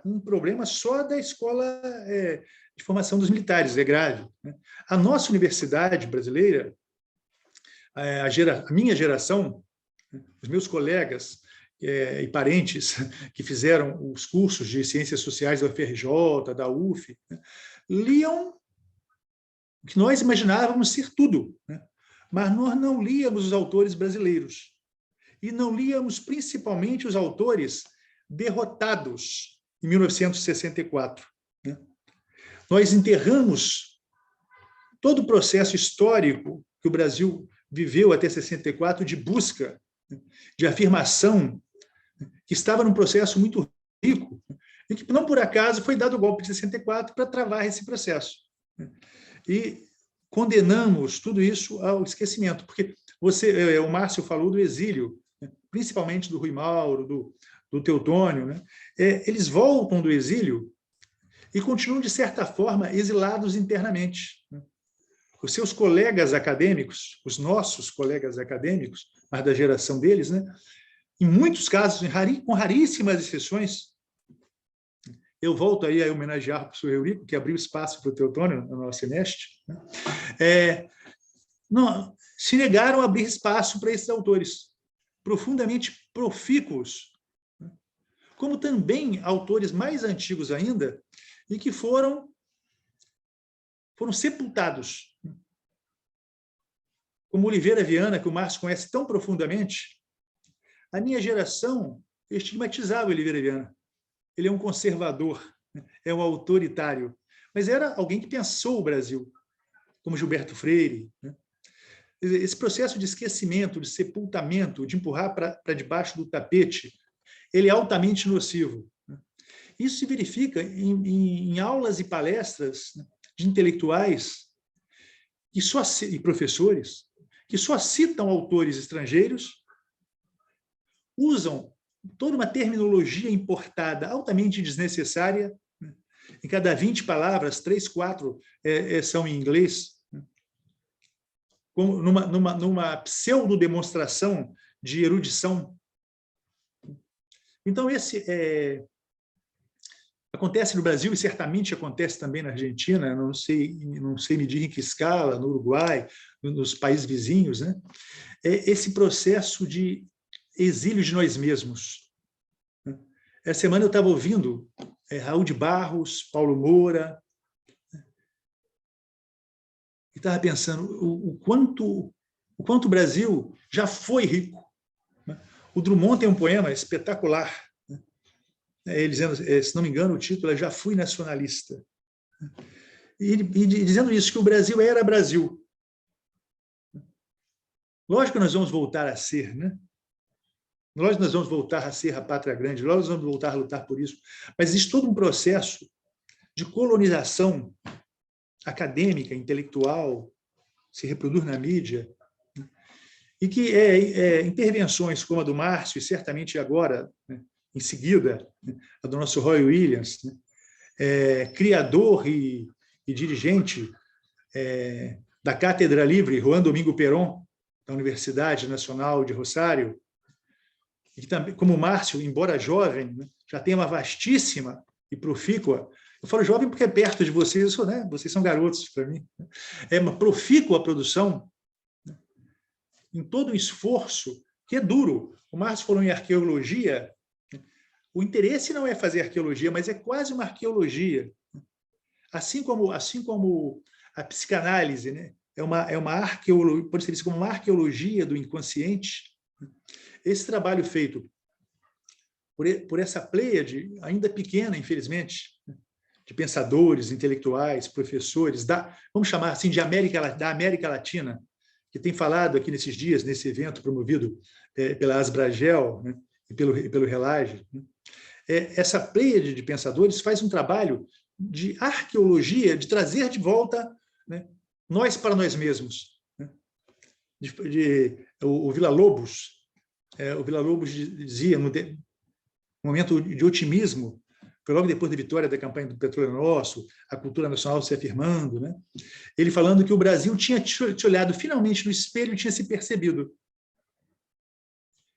um problema só da escola de formação dos militares, é grave. Né? A nossa universidade brasileira, a minha geração, os meus colegas e parentes que fizeram os cursos de Ciências Sociais da UFRJ, da UF, né, liam o que nós imaginávamos ser tudo, né? Mas nós não líamos os autores brasileiros. E não líamos principalmente os autores derrotados em 1964. Né? Nós enterramos todo o processo histórico que o Brasil viveu até 64 de busca, de afirmação, que estava num processo muito rico, e que não por acaso foi dado o golpe de 64 para travar esse processo. E condenamos tudo isso ao esquecimento, porque o Márcio falou do exílio, principalmente do Rui Mauro, do Teotônio, né? Eles voltam do exílio e continuam, de certa forma, exilados internamente. Os seus colegas acadêmicos, os nossos colegas acadêmicos, mas da geração deles, né? Em muitos casos, com raríssimas exceções, eu volto aí a homenagear o professor Eurico, que abriu espaço para o Teotônio no nosso INEST, né? Se negaram a abrir espaço para esses autores profundamente profícuos, como também autores mais antigos ainda, e que foram sepultados. Como Oliveira Viana, que o Márcio conhece tão profundamente, a minha geração estigmatizava Oliveira Viana. Ele é um conservador, é um autoritário, mas era alguém que pensou o Brasil, como Gilberto Freire. Esse processo de esquecimento, de sepultamento, de empurrar para debaixo do tapete, ele é altamente nocivo. Isso se verifica em aulas e palestras de intelectuais e professores que só citam autores estrangeiros, usam toda uma terminologia importada, altamente desnecessária. Em cada 20 palavras, 3, 4 são em inglês, como numa pseudo-demonstração de erudição. Então, acontece no Brasil e certamente acontece também na Argentina, não sei medir em que escala, no Uruguai, nos países vizinhos, né? Esse processo de exílio de nós mesmos. Essa semana eu estava ouvindo Raul de Barros, Paulo Moura. E estava pensando o quanto o Brasil já foi rico. O Drummond tem um poema espetacular, ele dizendo, se não me engano, o título é Já Fui Nacionalista. E dizendo isso, que o Brasil era Brasil. Lógico que nós vamos voltar a ser, né? Lógico que nós vamos voltar a ser a pátria grande, lógico que nós vamos voltar a lutar por isso, mas existe todo um processo de colonização acadêmica, intelectual, se reproduz na mídia, e que intervenções como a do Márcio, e certamente agora, né, em seguida, né, a do nosso Roy Williams, né, criador e dirigente da Cátedra Livre, Juan Domingo Perón, da Universidade Nacional de Rosário, e que também, como o Márcio, embora jovem, né, já tem uma vastíssima e profícua, eu falo jovem porque é perto de vocês, né, vocês são garotos para mim, é uma profícua produção, né, em todo um esforço que é duro. O Márcio falou em arqueologia, né, o interesse não é fazer arqueologia, mas é quase uma arqueologia. Assim como a psicanálise, né, é uma arqueologia, pode ser visto como uma arqueologia do inconsciente. Esse trabalho feito por essa pleiade, ainda pequena, infelizmente, de pensadores, intelectuais, professores, vamos chamar assim, da América Latina, que tem falado aqui nesses dias, nesse evento promovido pela Asbragel, né, e pelo Relage, né, essa pleiade de pensadores faz um trabalho de arqueologia, de trazer de volta, né, nós para nós mesmos. Né? O Villa-Lobos dizia, no momento de otimismo, foi logo depois da vitória da campanha do Petróleo Nosso, a cultura nacional se afirmando, né? Ele falando que o Brasil tinha te olhado finalmente no espelho e tinha se percebido.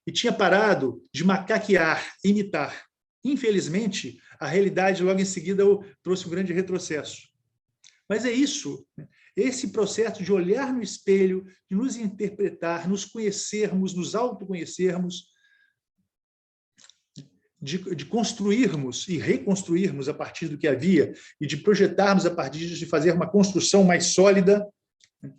E tinha parado de macaquear, imitar. Infelizmente, a realidade logo em seguida trouxe um grande retrocesso. Mas é isso, né? Esse processo de olhar no espelho, de nos interpretar, nos conhecermos, nos autoconhecermos, de construirmos e reconstruirmos a partir do que havia e de projetarmos a partir disso, de fazer uma construção mais sólida, né,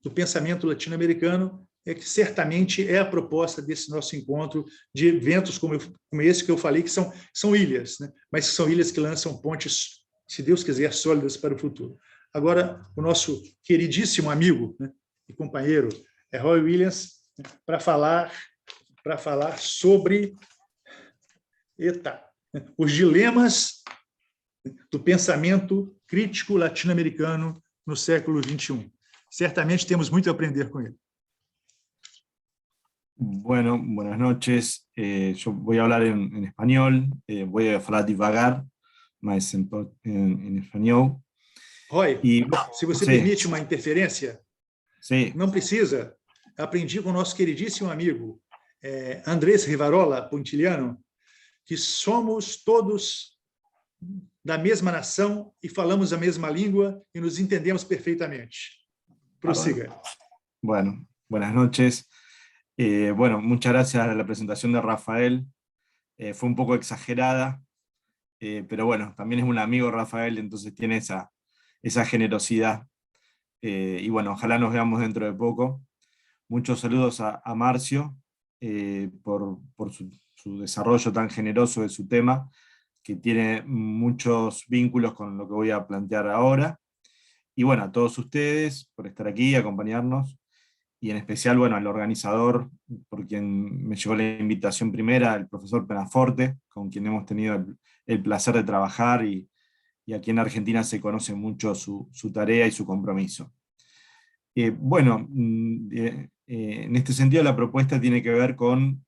do pensamento latino-americano, que certamente é a proposta desse nosso encontro, de eventos como esse que eu falei, que são ilhas, né, mas que são ilhas que lançam pontes, se Deus quiser, sólidas para o futuro. Agora, o nosso queridíssimo amigo, né, e companheiro Roy Williams, né, para falar sobre os dilemas do pensamento crítico latino-americano no século XXI. Certamente temos muito a aprender com ele. Bueno, buenas noches. Yo voy a hablar en español, voy a falar devagar, mas en español. Roy, se você permite uma interferência, não precisa. Aprendi com o nosso queridíssimo amigo Andrés Rivarola Pontiliano, que somos todos da mesma nação e falamos a mesma língua e nos entendemos perfeitamente. Prosiga. Bueno, buenas noches. Bueno, muchas gracias a la presentación de Rafael. Fue un poco exagerada, pero bueno, también es un amigo Rafael, entonces tiene esa generosidad. Y bueno, ojalá nos veamos dentro de poco. Muchos saludos a Marcio por su desarrollo tan generoso de su tema, que tiene muchos vínculos con lo que voy a plantear ahora. Y bueno, a todos ustedes por estar aquí, acompañarnos, y en especial, bueno, al organizador, por quien me llegó la invitación primera, el profesor Penaforte, con quien hemos tenido el placer de trabajar, y aquí en Argentina se conoce mucho su tarea y su compromiso. Bueno, en este sentido la propuesta tiene que ver con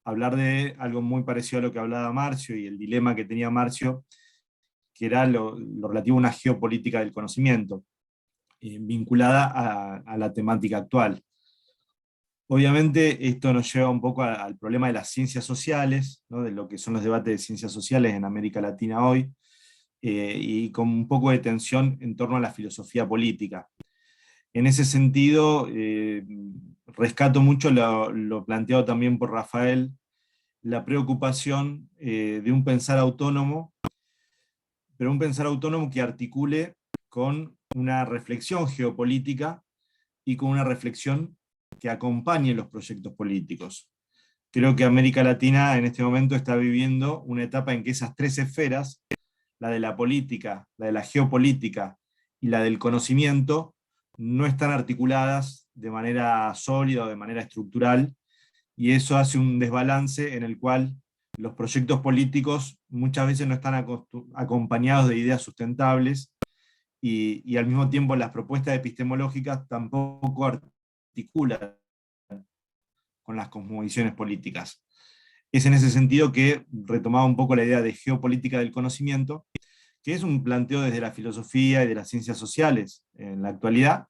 hablar de algo muy parecido a lo que hablaba Marcio, y el dilema que tenía Marcio, que era lo relativo a una geopolítica del conocimiento, vinculada a la temática actual. Obviamente esto nos lleva un poco al problema de las ciencias sociales, ¿no? De lo que son los debates de ciencias sociales en América Latina hoy, y con un poco de tensión en torno a la filosofía política. En ese sentido, rescato mucho lo planteado también por Rafael, la preocupación de un pensar autónomo pero un pensar autónomo que articule con una reflexión geopolítica y con una reflexión que acompañe los proyectos políticos. Creo que América Latina en este momento está viviendo una etapa en que esas tres esferas, la de la política, la de la geopolítica y la del conocimiento, no están articuladas de manera sólida o de manera estructural, y eso hace un desbalance en el cual los proyectos políticos muchas veces no están acompañados de ideas sustentables, y al mismo tiempo las propuestas epistemológicas tampoco articulan con las cosmovisiones políticas. Es en ese sentido que retomaba un poco la idea de geopolítica del conocimiento, que es un planteo desde la filosofía y de las ciencias sociales en la actualidad,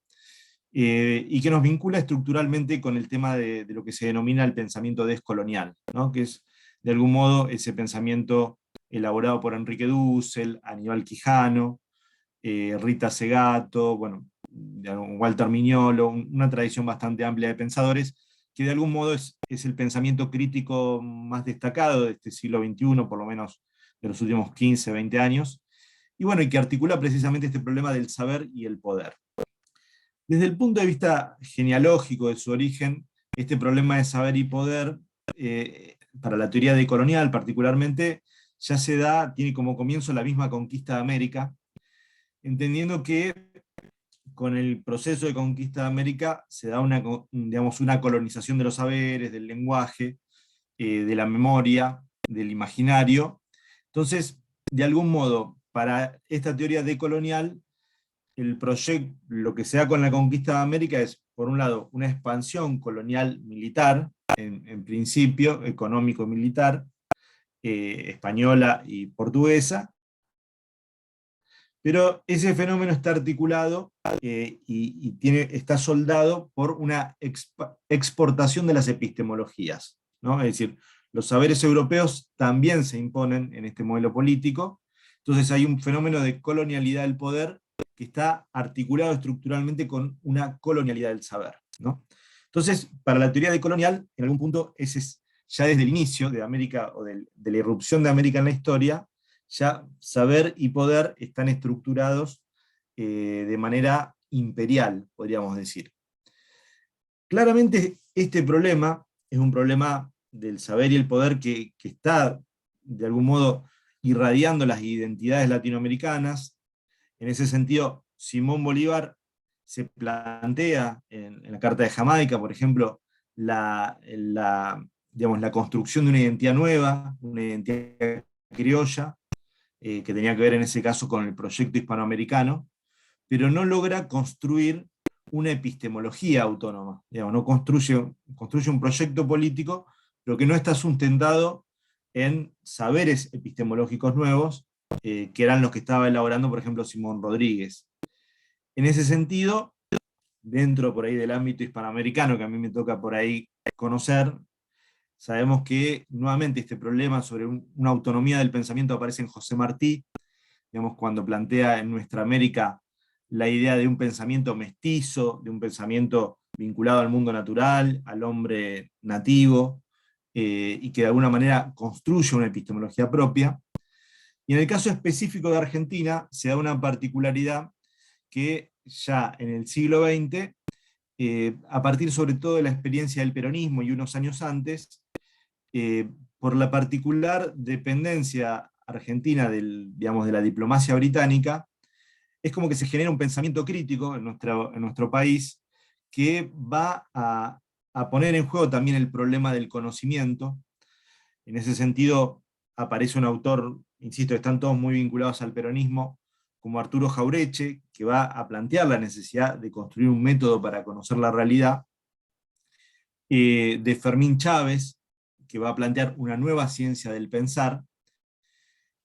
y que nos vincula estructuralmente con el tema de lo que se denomina el pensamiento descolonial, ¿no? Que es de algún modo ese pensamiento elaborado por Enrique Dussel, Aníbal Quijano, Rita Segato, bueno, Walter Mignolo, una tradición bastante amplia de pensadores, que de algún modo es el pensamiento crítico más destacado de este siglo XXI, por lo menos de los últimos 15, 20 años, y bueno, y que articula precisamente este problema del saber y el poder. Desde el punto de vista genealógico de su origen, este problema de saber y poder, para la teoría decolonial particularmente, ya se da, tiene como comienzo la misma conquista de América, entendiendo que con el proceso de conquista de América se da una colonización de los saberes, del lenguaje, de la memoria, del imaginario. Entonces, de algún modo, para esta teoría decolonial, lo que se da con la conquista de América es, por un lado, una expansión colonial militar, en principio, económico-militar, española y portuguesa, pero ese fenómeno está articulado y está soldado por una exportación de las epistemologías, ¿no? Es decir, los saberes europeos también se imponen en este modelo político, entonces hay un fenómeno de colonialidad del poder que está articulado estructuralmente con una colonialidad del saber, ¿no? Entonces, para la teoría decolonial, en algún punto, ese es, ya desde el inicio de América, o de la irrupción de América en la historia, ya saber y poder están estructurados de manera imperial, podríamos decir. Claramente este problema es un problema del saber y el poder que está, de algún modo, irradiando las identidades latinoamericanas. En ese sentido, Simón Bolívar se plantea en la Carta de Jamaica, por ejemplo, digamos, la construcción de una identidad nueva, una identidad criolla, que tenía que ver en ese caso con el proyecto hispanoamericano, pero no logra construir una epistemología autónoma, digamos, no construye un proyecto político, pero que no está sustentado en saberes epistemológicos nuevos, que eran los que estaba elaborando, por ejemplo, Simón Rodríguez. En ese sentido, dentro por ahí del ámbito hispanoamericano, que a mí me toca por ahí conocer, sabemos que nuevamente este problema sobre una autonomía del pensamiento aparece en José Martí, digamos, cuando plantea en Nuestra América la idea de un pensamiento mestizo, de un pensamiento vinculado al mundo natural, al hombre nativo, y que de alguna manera construye una epistemología propia. Y en el caso específico de Argentina se da una particularidad que ya en el siglo XX, a partir sobre todo de la experiencia del peronismo y unos años antes, por la particular dependencia argentina digamos, de la diplomacia británica, es como que se genera un pensamiento crítico en nuestro país que va a poner en juego también el problema del conocimiento. En ese sentido aparece un autor, insisto, están todos muy vinculados al peronismo, como Arturo Jaureche, que va a plantear la necesidad de construir un método para conocer la realidad, de Fermín Chávez, que va a plantear una nueva ciencia del pensar,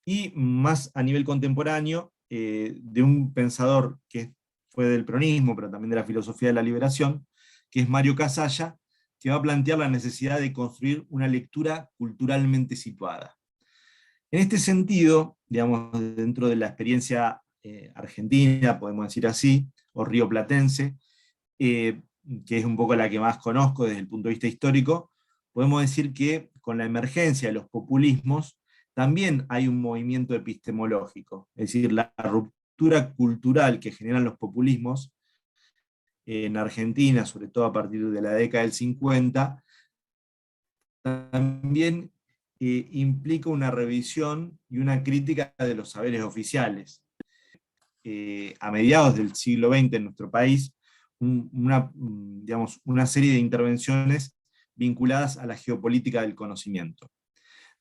y más a nivel contemporáneo, de un pensador que fue del peronismo, pero también de la filosofía de la liberación, que es Mario Casalla, que va a plantear la necesidad de construir una lectura culturalmente situada. En este sentido, digamos, dentro de la experiencia argentina, podemos decir así, o rioplatense, que es un poco la que más conozco desde el punto de vista histórico, podemos decir que con la emergencia de los populismos, también hay un movimiento epistemológico, es decir, la ruptura cultural que generan los populismos en Argentina, sobre todo a partir de la década del 50, también implica una revisión y una crítica de los saberes oficiales. A mediados del siglo XX en nuestro país, una serie de intervenciones vinculadas a la geopolítica del conocimiento.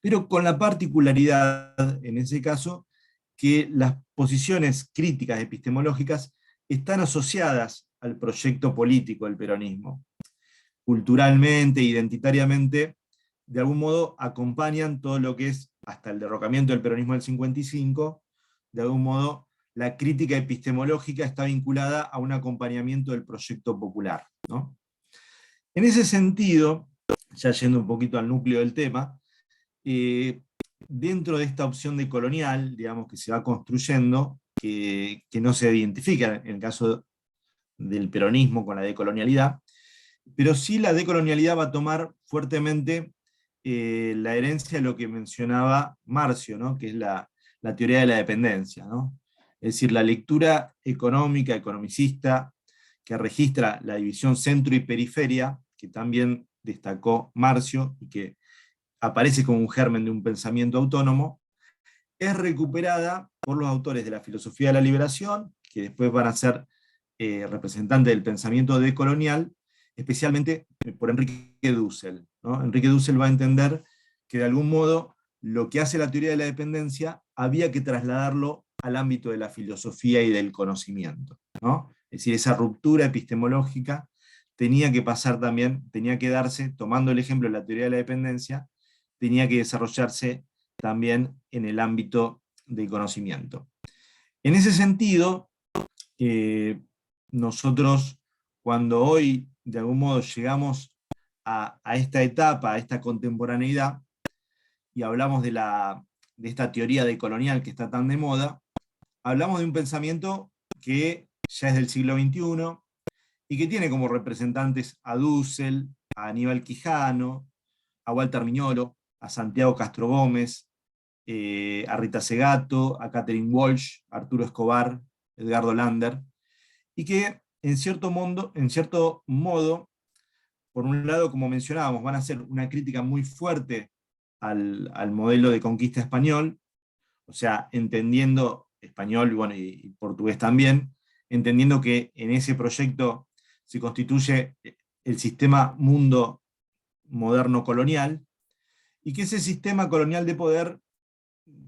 Pero con la particularidad, en ese caso, que las posiciones críticas epistemológicas están asociadas al proyecto político del peronismo. Culturalmente, identitariamente, de algún modo acompañan todo lo que es, hasta el derrocamiento del peronismo del 55, de algún modo la crítica epistemológica está vinculada a un acompañamiento del proyecto popular, ¿no? En ese sentido, ya yendo un poquito al núcleo del tema, dentro de esta opción de colonial, digamos, que se va construyendo, que no se identifica en el caso del peronismo con la decolonialidad, pero sí la decolonialidad va a tomar fuertemente la herencia de lo que mencionaba Marcio, ¿no? Que es la teoría de la dependencia, ¿no? Es decir, la lectura económica, economicista, que registra la división centro y periferia, que también destacó Marcio, y que aparece como un germen de un pensamiento autónomo, es recuperada por los autores de la filosofía de la liberación, que después van a ser representantes del pensamiento decolonial, especialmente por Enrique Dussel, ¿no? Enrique Dussel va a entender que de algún modo lo que hace la teoría de la dependencia había que trasladarlo al ámbito de la filosofía y del conocimiento, ¿no? Es decir, esa ruptura epistemológica tenía que pasar también, tenía que darse, tomando el ejemplo de la teoría de la dependencia, tenía que desarrollarse también en el ámbito del conocimiento. En ese sentido, nosotros, cuando hoy de algún modo llegamos a esta etapa, a esta contemporaneidad, y hablamos de esta teoría decolonial que está tan de moda, hablamos de un pensamiento que ya es del siglo XXI y que tiene como representantes a Dussel, a Aníbal Quijano, a Walter Miñolo, a Santiago Castro Gómez, a Rita Segato, a Catherine Walsh, a Arturo Escobar, Edgardo Lander, y que en cierto modo, por un lado, como mencionábamos, van a hacer una crítica muy fuerte al modelo de conquista español, o sea, entendiendo español y portugués también, entendiendo que en ese proyecto se constituye el sistema mundo moderno colonial, y que ese sistema colonial de poder,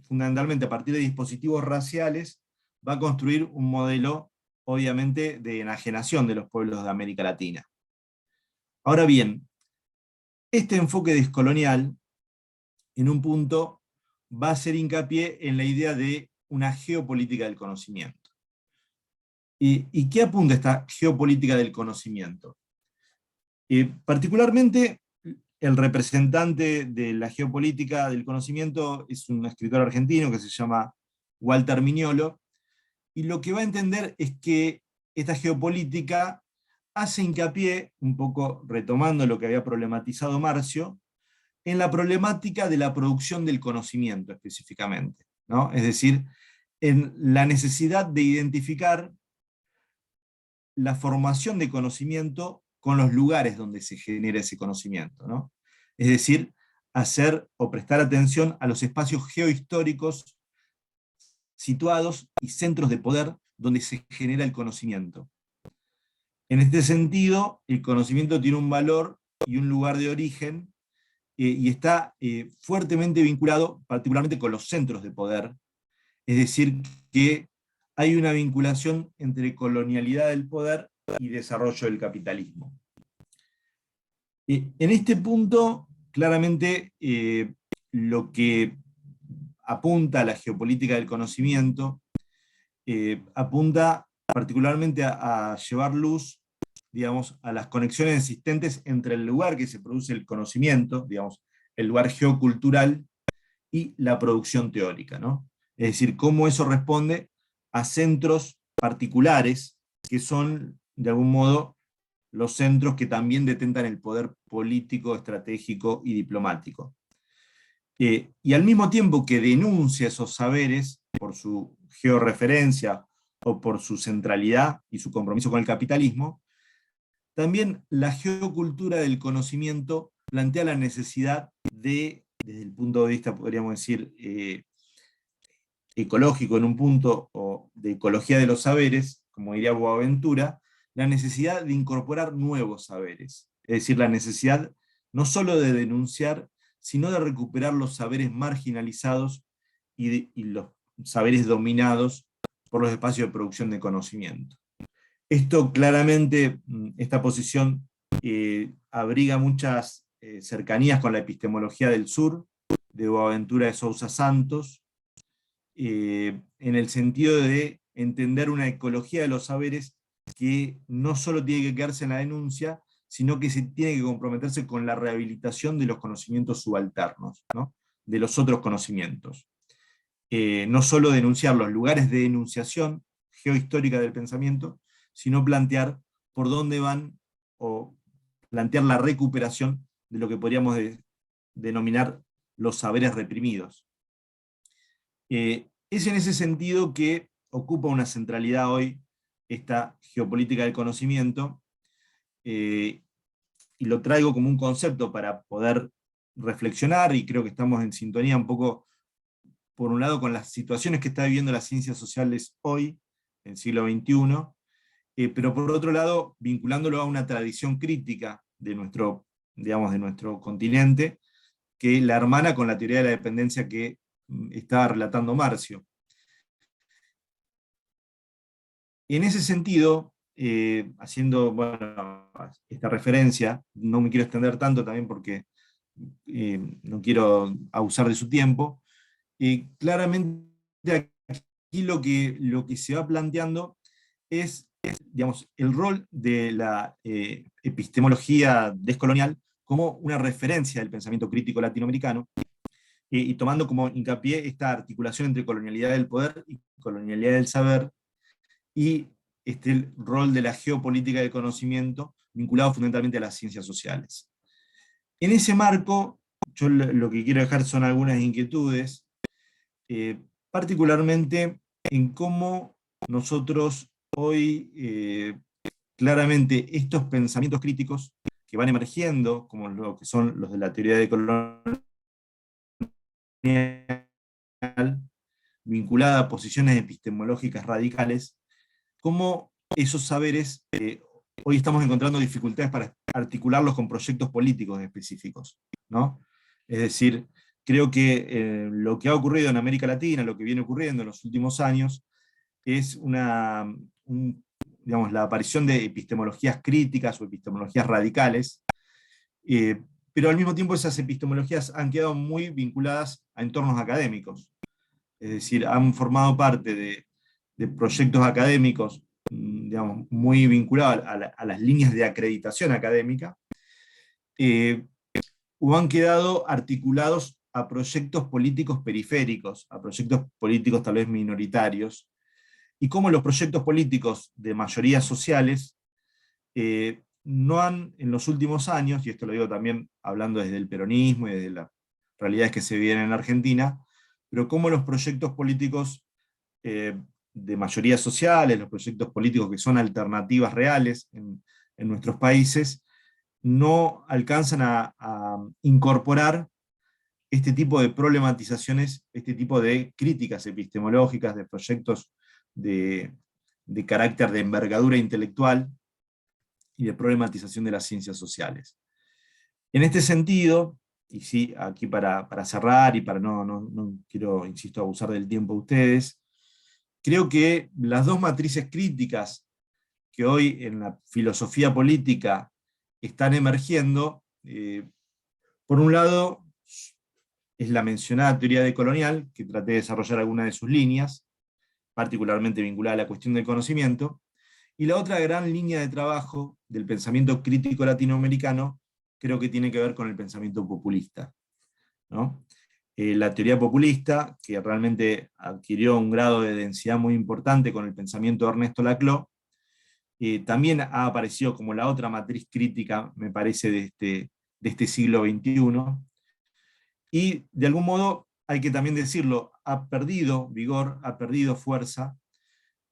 fundamentalmente a partir de dispositivos raciales, va a construir un modelo, obviamente, de enajenación de los pueblos de América Latina. Ahora bien, este enfoque descolonial, en un punto, va a hacer hincapié en la idea de una geopolítica del conocimiento. ¿Y qué apunta esta geopolítica del conocimiento? Particularmente, el representante de la geopolítica del conocimiento es un escritor argentino que se llama Walter Miñolo, y lo que va a entender es que esta geopolítica hace hincapié, un poco retomando lo que había problematizado Marcio, en la problemática de la producción del conocimiento específicamente, ¿no? Es decir, en la necesidad de identificar la formación de conocimiento con los lugares donde se genera ese conocimiento, ¿no? Es decir, hacer o prestar atención a los espacios geohistóricos situados y centros de poder donde se genera el conocimiento. En este sentido, el conocimiento tiene un valor y un lugar de origen, y está fuertemente vinculado particularmente con los centros de poder, es decir, que hay una vinculación entre colonialidad del poder y desarrollo del capitalismo. En este punto, claramente, lo que apunta a la geopolítica del conocimiento, apunta particularmente a llevar luz, digamos, a las conexiones existentes entre el lugar que se produce el conocimiento, digamos, el lugar geocultural, y la producción teórica, ¿no? Es decir, cómo eso responde a centros particulares que son, de algún modo, los centros que también detentan el poder político, estratégico y diplomático. Y al mismo tiempo que denuncia esos saberes por su georreferencia o por su centralidad y su compromiso con el capitalismo, también la geocultura del conocimiento plantea la necesidad de, desde el punto de vista, podríamos decir, ecológico en un punto, o de ecología de los saberes, como diría Boaventura, la necesidad de incorporar nuevos saberes. Es decir, la necesidad no solo de denunciar, sino de recuperar los saberes marginalizados y los saberes dominados por los espacios de producción de conocimiento. Esto claramente, esta posición abriga muchas cercanías con la epistemología del sur, de Boaventura de Sousa Santos, en el sentido de entender una ecología de los saberes que no solo tiene que quedarse en la denuncia, sino que se tiene que comprometerse con la rehabilitación de los conocimientos subalternos, ¿no? De los otros conocimientos. No solo denunciar los lugares de denunciación geohistórica del pensamiento, sino plantear por dónde van, o plantear la recuperación de lo que podríamos denominar los saberes reprimidos. Es en ese sentido que ocupa una centralidad hoy esta geopolítica del conocimiento, y lo traigo como un concepto para poder reflexionar, y creo que estamos en sintonía un poco, por un lado, con las situaciones que está viviendo las ciencias sociales hoy, en el siglo XXI, pero por otro lado, vinculándolo a una tradición crítica de nuestro, digamos, de nuestro continente, que la hermana con la teoría de la dependencia que estaba relatando Marcio. En ese sentido, haciendo, bueno, esta referencia, no me quiero extender tanto también porque no quiero abusar de su tiempo, claramente aquí lo que se va planteando es, digamos, el rol de la epistemología descolonial como una referencia del pensamiento crítico latinoamericano, y tomando como hincapié esta articulación entre colonialidad del poder y colonialidad del saber, y el rol de la geopolítica del conocimiento vinculado fundamentalmente a las ciencias sociales. En ese marco, yo lo que quiero dejar son algunas inquietudes, particularmente en cómo nosotros hoy, claramente estos pensamientos críticos que van emergiendo, como lo que son los de la teoría de colonial, vinculada a posiciones epistemológicas radicales, cómo esos saberes hoy estamos encontrando dificultades para articularlos con proyectos políticos específicos, ¿no? Es decir, creo que lo que ha ocurrido en América Latina, lo que viene ocurriendo en los últimos años, es digamos, la aparición de epistemologías críticas o epistemologías radicales, pero al mismo tiempo esas epistemologías han quedado muy vinculadas a entornos académicos. Es decir, han formado parte de proyectos académicos, digamos, muy vinculados a las líneas de acreditación académica, o han quedado articulados a proyectos políticos periféricos, a proyectos políticos tal vez minoritarios, y cómo los proyectos políticos de mayorías sociales no han, en los últimos años, y esto lo digo también hablando desde el peronismo y desde las realidades que se viven en Argentina, pero cómo los proyectos políticos de mayorías sociales, los proyectos políticos que son alternativas reales en nuestros países, no alcanzan a incorporar este tipo de problematizaciones, este tipo de críticas epistemológicas, de proyectos de carácter de envergadura intelectual y de problematización de las ciencias sociales. En este sentido, y sí, aquí para cerrar y para no quiero, insisto, abusar del tiempo de ustedes, creo que las dos matrices críticas que hoy en la filosofía política están emergiendo, por un lado, es la mencionada teoría decolonial, que traté de desarrollar algunas de sus líneas, particularmente vinculada a la cuestión del conocimiento, y la otra gran línea de trabajo del pensamiento crítico latinoamericano creo que tiene que ver con el pensamiento populista, ¿no? La teoría populista, que realmente adquirió un grado de densidad muy importante con el pensamiento de Ernesto Laclau, también ha aparecido como la otra matriz crítica, me parece, de este siglo XXI, y de algún modo, hay que también decirlo, ha perdido vigor, ha perdido fuerza.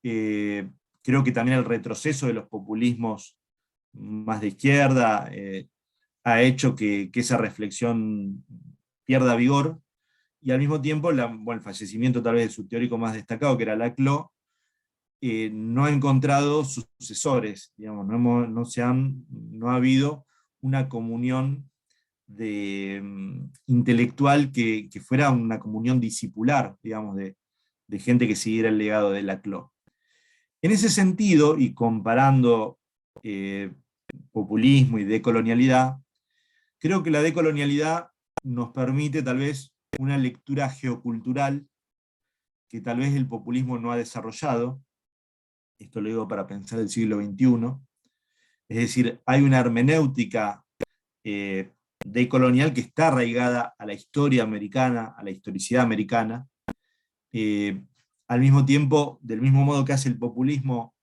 Creo que también el retroceso de los populismos más de izquierda ha hecho que esa reflexión pierda vigor, y al mismo tiempo el fallecimiento tal vez de su teórico más destacado, que era Laclau, no ha encontrado sucesores, digamos, no ha habido una comunión intelectual que fuera una comunión discipular, digamos, de gente que siguiera el legado de Laclau. En ese sentido, y comparando populismo y decolonialidad, creo que la decolonialidad nos permite tal vez una lectura geocultural que tal vez el populismo no ha desarrollado. Esto lo digo para pensar el siglo XXI. Es decir, hay una hermenéutica decolonial que está arraigada a la historia americana, a la historicidad americana. Al mismo tiempo, del mismo modo que hace el populismo,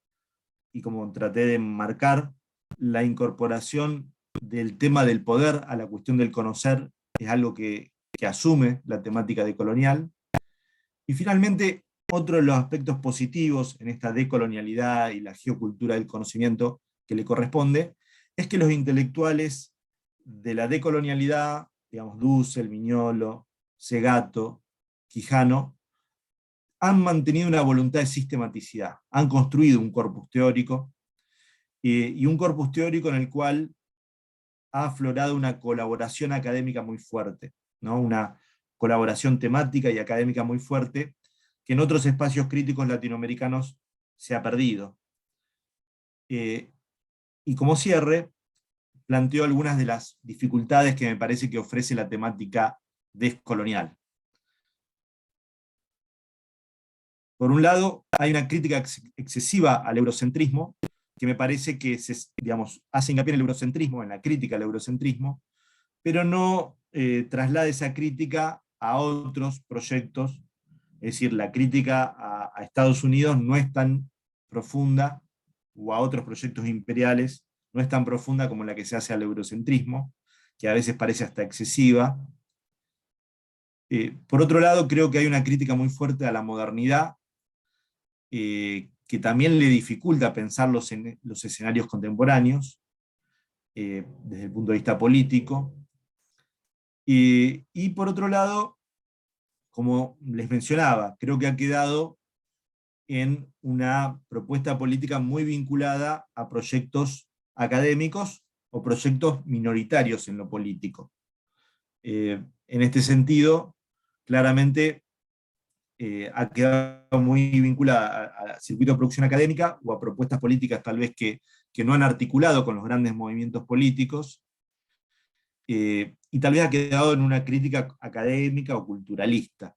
y como traté de marcar, la incorporación del tema del poder a la cuestión del conocer es algo que asume la temática decolonial. Y finalmente, otro de los aspectos positivos en esta decolonialidad y la geocultura del conocimiento que le corresponde, es que los intelectuales de la decolonialidad, digamos Dussel, Mignolo, Segato, Quijano, han mantenido una voluntad de sistematicidad, han construido un corpus teórico, y un corpus teórico en el cual ha aflorado una colaboración académica muy fuerte, ¿no? Una colaboración temática y académica muy fuerte, que en otros espacios críticos latinoamericanos se ha perdido. Y como cierre, planteo algunas de las dificultades que me parece que ofrece la temática descolonial. Por un lado, hay una crítica excesiva al eurocentrismo, que me parece que hace hincapié en el eurocentrismo, en la crítica al eurocentrismo, pero no traslada esa crítica a otros proyectos. Es decir, la crítica a Estados Unidos no es tan profunda, o a otros proyectos imperiales, no es tan profunda como la que se hace al eurocentrismo, que a veces parece hasta excesiva. Por otro lado, creo que hay una crítica muy fuerte a la modernidad, que también le dificulta pensar los escenarios contemporáneos, desde el punto de vista político. Y por otro lado, como les mencionaba, creo que ha quedado en una propuesta política muy vinculada a proyectos académicos o proyectos minoritarios en lo político. En este sentido, claramente ha quedado muy vinculada al circuito de producción académica o a propuestas políticas tal vez que no han articulado con los grandes movimientos políticos, y tal vez ha quedado en una crítica académica o culturalista.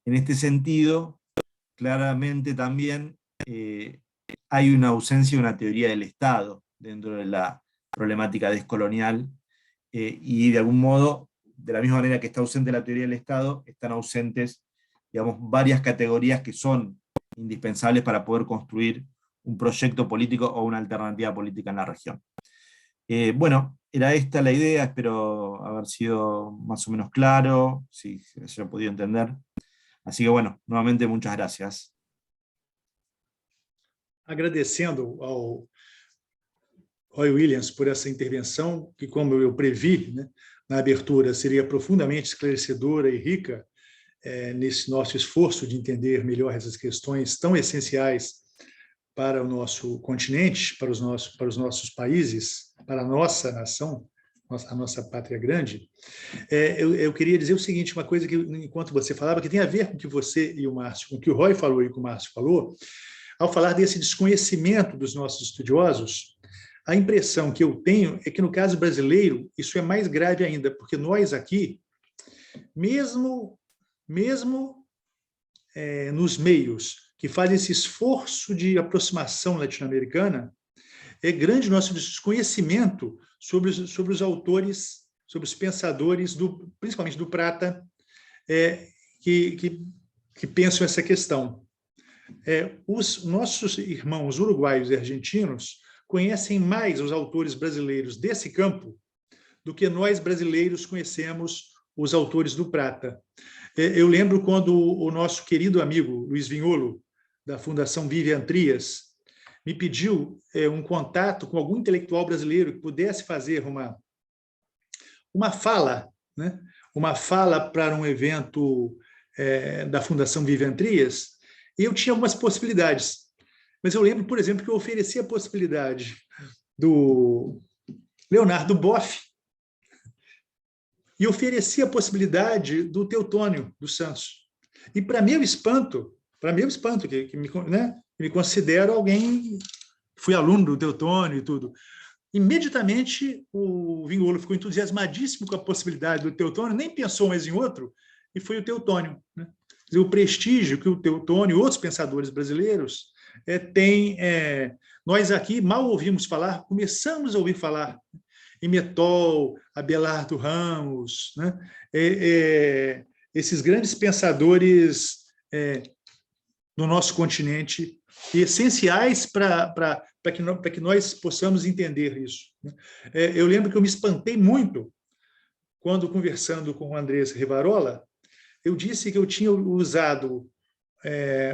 En este sentido, claramente también hay una ausencia de una teoría del Estado dentro de la problemática descolonial, y de algún modo, de la misma manera que está ausente la teoría del Estado, están ausentes, digamos, varias categorías que son indispensables para poder construir un proyecto político o una alternativa política en la región. Bueno, era esta la idea, espero haber sido más o menos claro, si se haya podido entender. Así que bueno, nuevamente muchas gracias. Agradecendo ao Roy Williams por essa intervenção, que, como eu previ, né, na abertura, seria profundamente esclarecedora e rica nesse nosso esforço de entender melhor essas questões tão essenciais para o nosso continente, para os nossos países, para a nossa nação, a nossa pátria grande. Eu queria dizer o seguinte, uma coisa que, enquanto você falava, que tem a ver com o que você e o Márcio, com o que o Roy falou e com o Márcio falou, ao falar desse desconhecimento dos nossos estudiosos, a impressão que eu tenho é que, no caso brasileiro, isso é mais grave ainda, porque nós aqui, mesmo nos meios que fazem esse esforço de aproximação latino-americana, é grande nosso desconhecimento sobre os autores, sobre os pensadores, principalmente do Prata, que pensam essa questão. Os nossos irmãos uruguaios e argentinos conhecem mais os autores brasileiros desse campo do que nós brasileiros conhecemos os autores do Prata. Eu lembro quando o nosso querido amigo Luiz Vignolo, da Fundação Vivian Trias, me pediu um contato com algum intelectual brasileiro que pudesse fazer uma fala, né? Uma fala para um evento da Fundação Vivian Trias, e eu tinha algumas possibilidades. Mas eu lembro, por exemplo, que eu ofereci a possibilidade do Leonardo Boff e ofereci a possibilidade do Teotônio dos Santos. E, para meu espanto, que me considero alguém, fui aluno do Teotônio e tudo, imediatamente o Vignolo ficou entusiasmadíssimo com a possibilidade do Teotônio, nem pensou mais em outro, e foi o Teotônio, né? O prestígio que o Teotônio e outros pensadores brasileiros têm. Nós aqui mal ouvimos falar, começamos a ouvir falar em Mettol, Abelardo Ramos, né? Esses grandes pensadores no nosso continente, essenciais para que nós possamos entender isso. Eu lembro que eu me espantei muito quando, conversando com o Andrés Rivarola, eu disse que eu tinha usado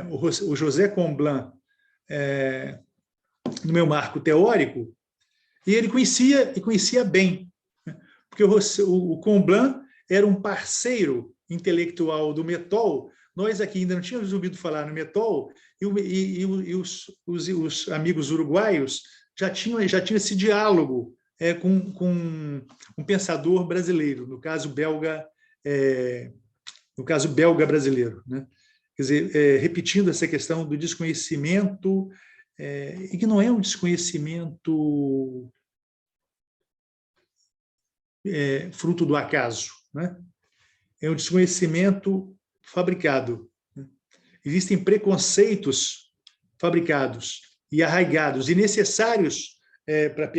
o José Comblan no meu marco teórico, e ele conhecia bem, porque o Comblan era um parceiro intelectual do Mettol. Nós aqui ainda não tínhamos ouvido falar no Mettol, e os amigos uruguaios já tinham esse diálogo com um pensador brasileiro, no caso belga brasileiro, né? Quer dizer, repetindo essa questão do desconhecimento, e que não é um desconhecimento fruto do acaso, né? É um desconhecimento fabricado. Existem preconceitos fabricados e arraigados e necessários para a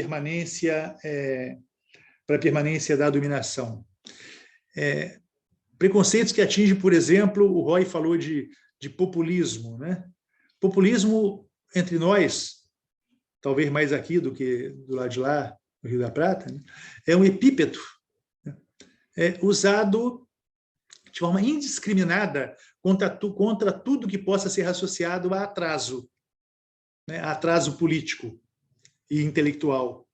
permanência da dominação. Preconceitos que atingem, por exemplo, o Roy falou de populismo, né? Populismo entre nós, talvez mais aqui do que do lado de lá, no Rio da Prata, né? É um epíteto, né? Usado de forma indiscriminada contra tudo que possa ser associado a atraso, né? A atraso político e intelectual.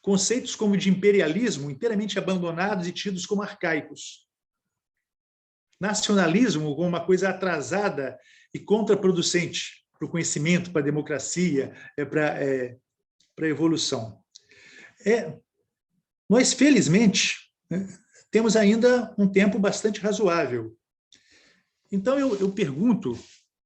Conceitos como de imperialismo inteiramente abandonados e tidos como arcaicos. Nacionalismo como uma coisa atrasada e contraproducente para o conhecimento, para a democracia, para a evolução. Nós, felizmente, né, temos ainda um tempo bastante razoável. Então, eu pergunto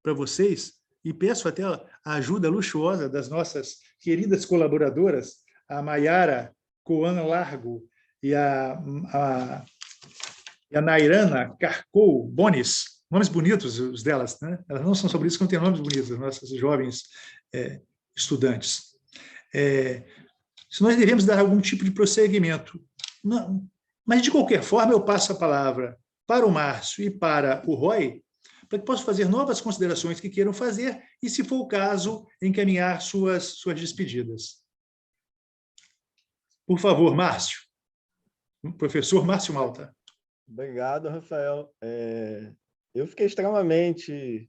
para vocês, e peço até a ajuda luxuosa das nossas queridas colaboradoras, a Maiara Coan Largo e a Nairana Carcou Bonis, nomes bonitos os delas, né? Elas não são sobre isso, que não têm nomes bonitos, as nossas jovens estudantes. Se nós devemos dar algum tipo de prosseguimento. Não, mas, de qualquer forma, eu passo a palavra para o Márcio e para o Roy, para que possam fazer novas considerações que queiram fazer e, se for o caso, encaminhar suas despedidas. Por favor, Márcio. Professor Márcio Malta. Obrigado, Rafael. Eu fiquei extremamente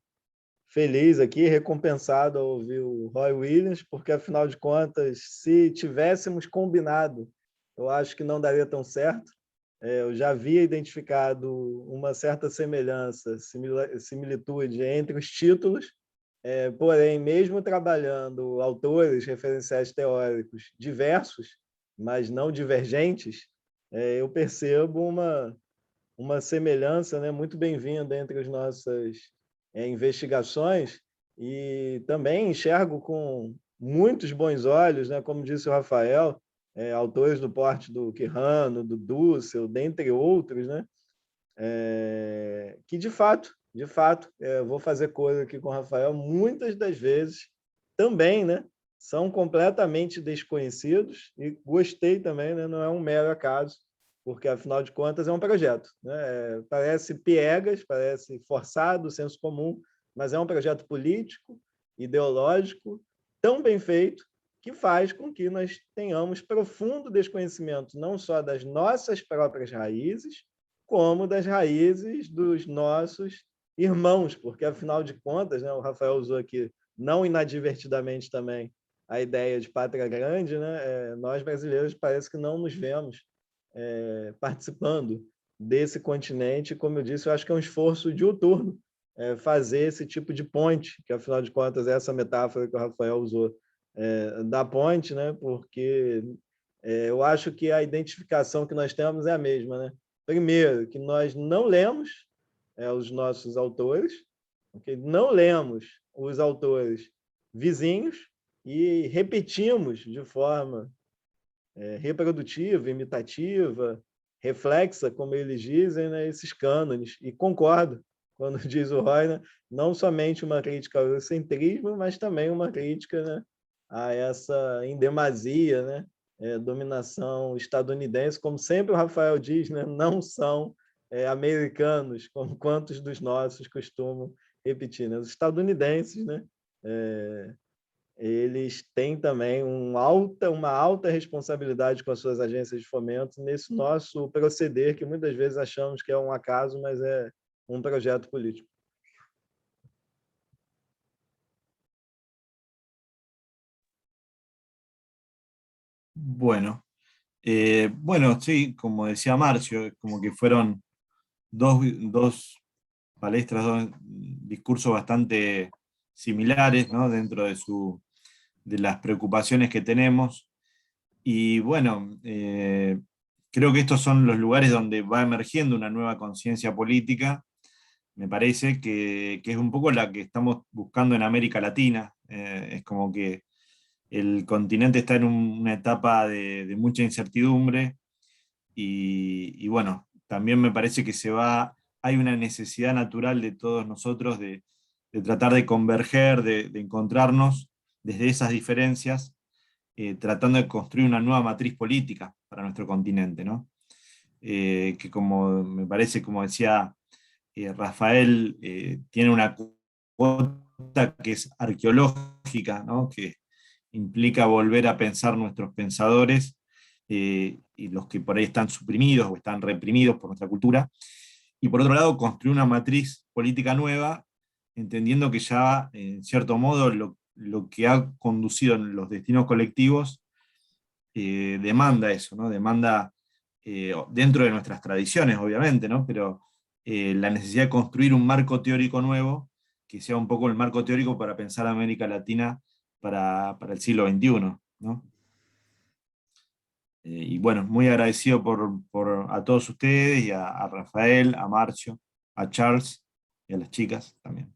feliz aqui, recompensado ao ouvir o Roy Williams, porque, afinal de contas, se tivéssemos combinado, eu acho que não daria tão certo. Eu já havia identificado uma certa semelhança, similitude entre os títulos, porém, mesmo trabalhando autores referenciais teóricos diversos, mas não divergentes, eu percebo uma semelhança, né, muito bem-vinda entre as nossas investigações, e também enxergo com muitos bons olhos, né, como disse o Rafael, autores do porte do Quijano, do Dussel, dentre outros, né, que, de fato, vou fazer coisa aqui com o Rafael, muitas das vezes também, né, são completamente desconhecidos, e gostei também, né, não é um mero acaso, porque, afinal de contas, é um projeto, né? Parece piegas, parece forçado, senso comum, mas é um projeto político, ideológico, tão bem feito, que faz com que nós tenhamos profundo desconhecimento, não só das nossas próprias raízes, como das raízes dos nossos irmãos, porque, afinal de contas, né, o Rafael usou aqui, não inadvertidamente também, a ideia de pátria grande, né, nós brasileiros parece que não nos vemos participando desse continente. Como eu disse, eu acho que é um esforço diuturno fazer esse tipo de ponte, que, afinal de contas, é essa metáfora que o Rafael usou, da ponte, né, porque eu acho que a identificação que nós temos é a mesma, né? Primeiro, que nós não lemos os nossos autores, okay? Não lemos os autores vizinhos e repetimos de forma reprodutiva, imitativa, reflexa, como eles dizem, né, esses cânones. E concordo quando diz o Roy, não somente uma crítica ao eurocentrismo, mas também uma crítica, né, a essa, em demasia, né, dominação estadunidense, como sempre o Rafael diz, né, não são americanos, como quantos dos nossos costumam repetir, né? Os estadunidenses, né, eles têm também uma alta responsabilidade com as suas agências de fomento nesse nosso proceder, que muitas vezes achamos que é um acaso, mas é um projeto político. Bueno, bueno, sí, como decía Marcio, como que fueron dos palestras, dos discursos bastante similares, ¿no? Dentro de las preocupaciones que tenemos. Y bueno, creo que estos son los lugares donde va emergiendo una nueva conciencia política. Me parece que es un poco la que estamos buscando en América Latina. Es como que el continente está en una etapa de mucha incertidumbre y bueno, también me parece que hay una necesidad natural de todos nosotros de tratar de converger, de encontrarnos desde esas diferencias, tratando de construir una nueva matriz política para nuestro continente, ¿no? Que como me parece, como decía Rafael, tiene una cuota que es arqueológica, ¿no? Que implica volver a pensar nuestros pensadores y los que por ahí están suprimidos o están reprimidos por nuestra cultura, y por otro lado construir una matriz política nueva, entendiendo que ya, en cierto modo, lo que ha conducido en los destinos colectivos demanda eso, ¿no? Demanda, dentro de nuestras tradiciones, obviamente, ¿no? Pero la necesidad de construir un marco teórico nuevo, que sea un poco el marco teórico para pensar América Latina para el siglo XXI, ¿no? Y bueno, muy agradecido a todos ustedes y a Rafael, a Marcio, a Charles y a las chicas también.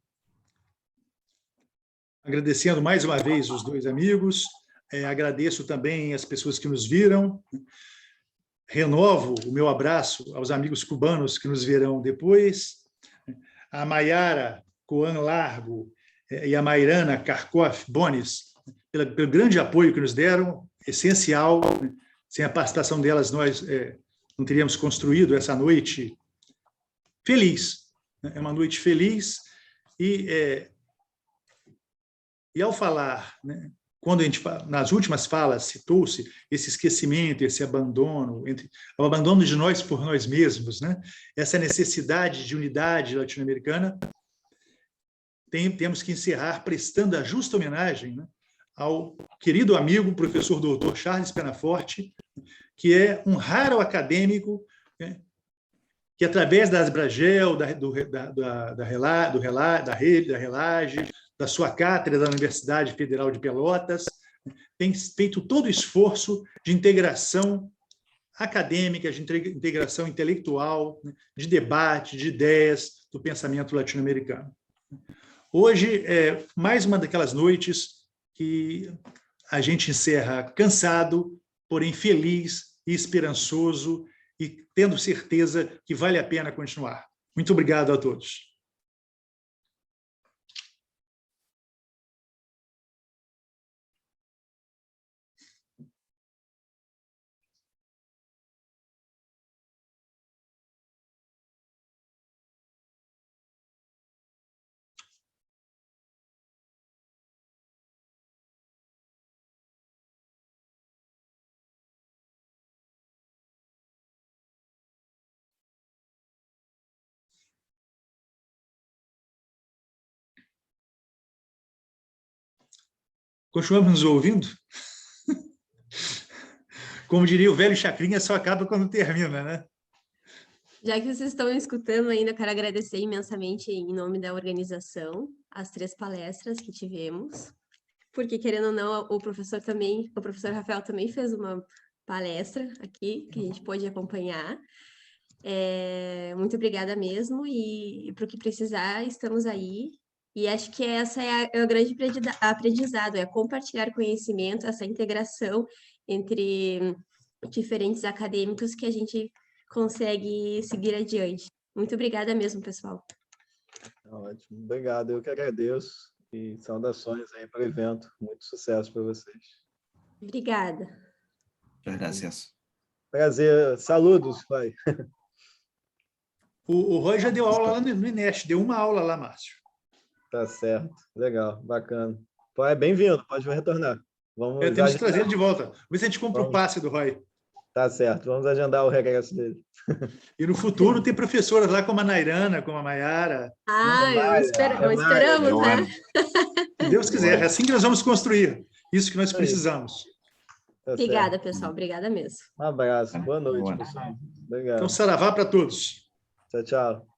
Agradecendo mais uma vez os dois amigos, agradeço também as pessoas que nos viram, renovo o meu abraço aos amigos cubanos que nos verão depois, a Maiara Coan Largo e a Mairana Karkoff Bonis, pelo grande apoio que nos deram, essencial. Sem a participação delas, nós não teríamos construído essa noite feliz. É uma noite feliz e ao falar, né, quando a gente, nas últimas falas, citou-se esse esquecimento, esse abandono, o abandono de nós por nós mesmos, né? Essa necessidade de unidade latino-americana, temos que encerrar prestando a justa homenagem, né, ao querido amigo, professor doutor Charles Penaforte, que é um raro acadêmico, né, que, através da Asbragel, da Relage, da sua cátedra da Universidade Federal de Pelotas, tem feito todo o esforço de integração acadêmica, de integração intelectual, de debate, de ideias do pensamento latino-americano. Hoje é mais uma daquelas noites que a gente encerra cansado, porém feliz e esperançoso, e tendo certeza que vale a pena continuar. Muito obrigado a todos. Continuamos nos ouvindo? Como diria o velho Chacrinha, só acaba quando termina, né? Já que vocês estão me escutando ainda, eu quero agradecer imensamente em nome da organização as 3 palestras que tivemos, porque, querendo ou não, o professor Rafael também fez uma palestra aqui, que a gente pôde acompanhar. Muito obrigada mesmo, e para o que precisar, estamos aí. E acho que essa é o grande aprendizado, é compartilhar conhecimento, essa integração entre diferentes acadêmicos que a gente consegue seguir adiante. Muito obrigada mesmo, pessoal. Ótimo, obrigado. Eu que agradeço. E saudações aí para o evento. Muito sucesso para vocês. Obrigada. Muchas gracias. Prazer. Saludos, pai. O Roy já deu aula lá no INEST, deu uma aula lá, Márcio. Tá certo. Legal, bacana. Pai, bem-vindo, pode retornar. Temos que trazer ele de volta. Vamos ver se a gente compra o passe do Roy. Tá certo, vamos agendar o regresso dele. E no futuro tem professoras lá como a Nairana, como a Maiara. Esperamos, né? Se Deus quiser, é assim que nós vamos construir isso que nós precisamos. Tá Obrigada, certo. pessoal. Obrigada mesmo. Um abraço. Boa noite, Bueno. pessoal. Obrigado. Então, saravá para todos. Tchau, tchau.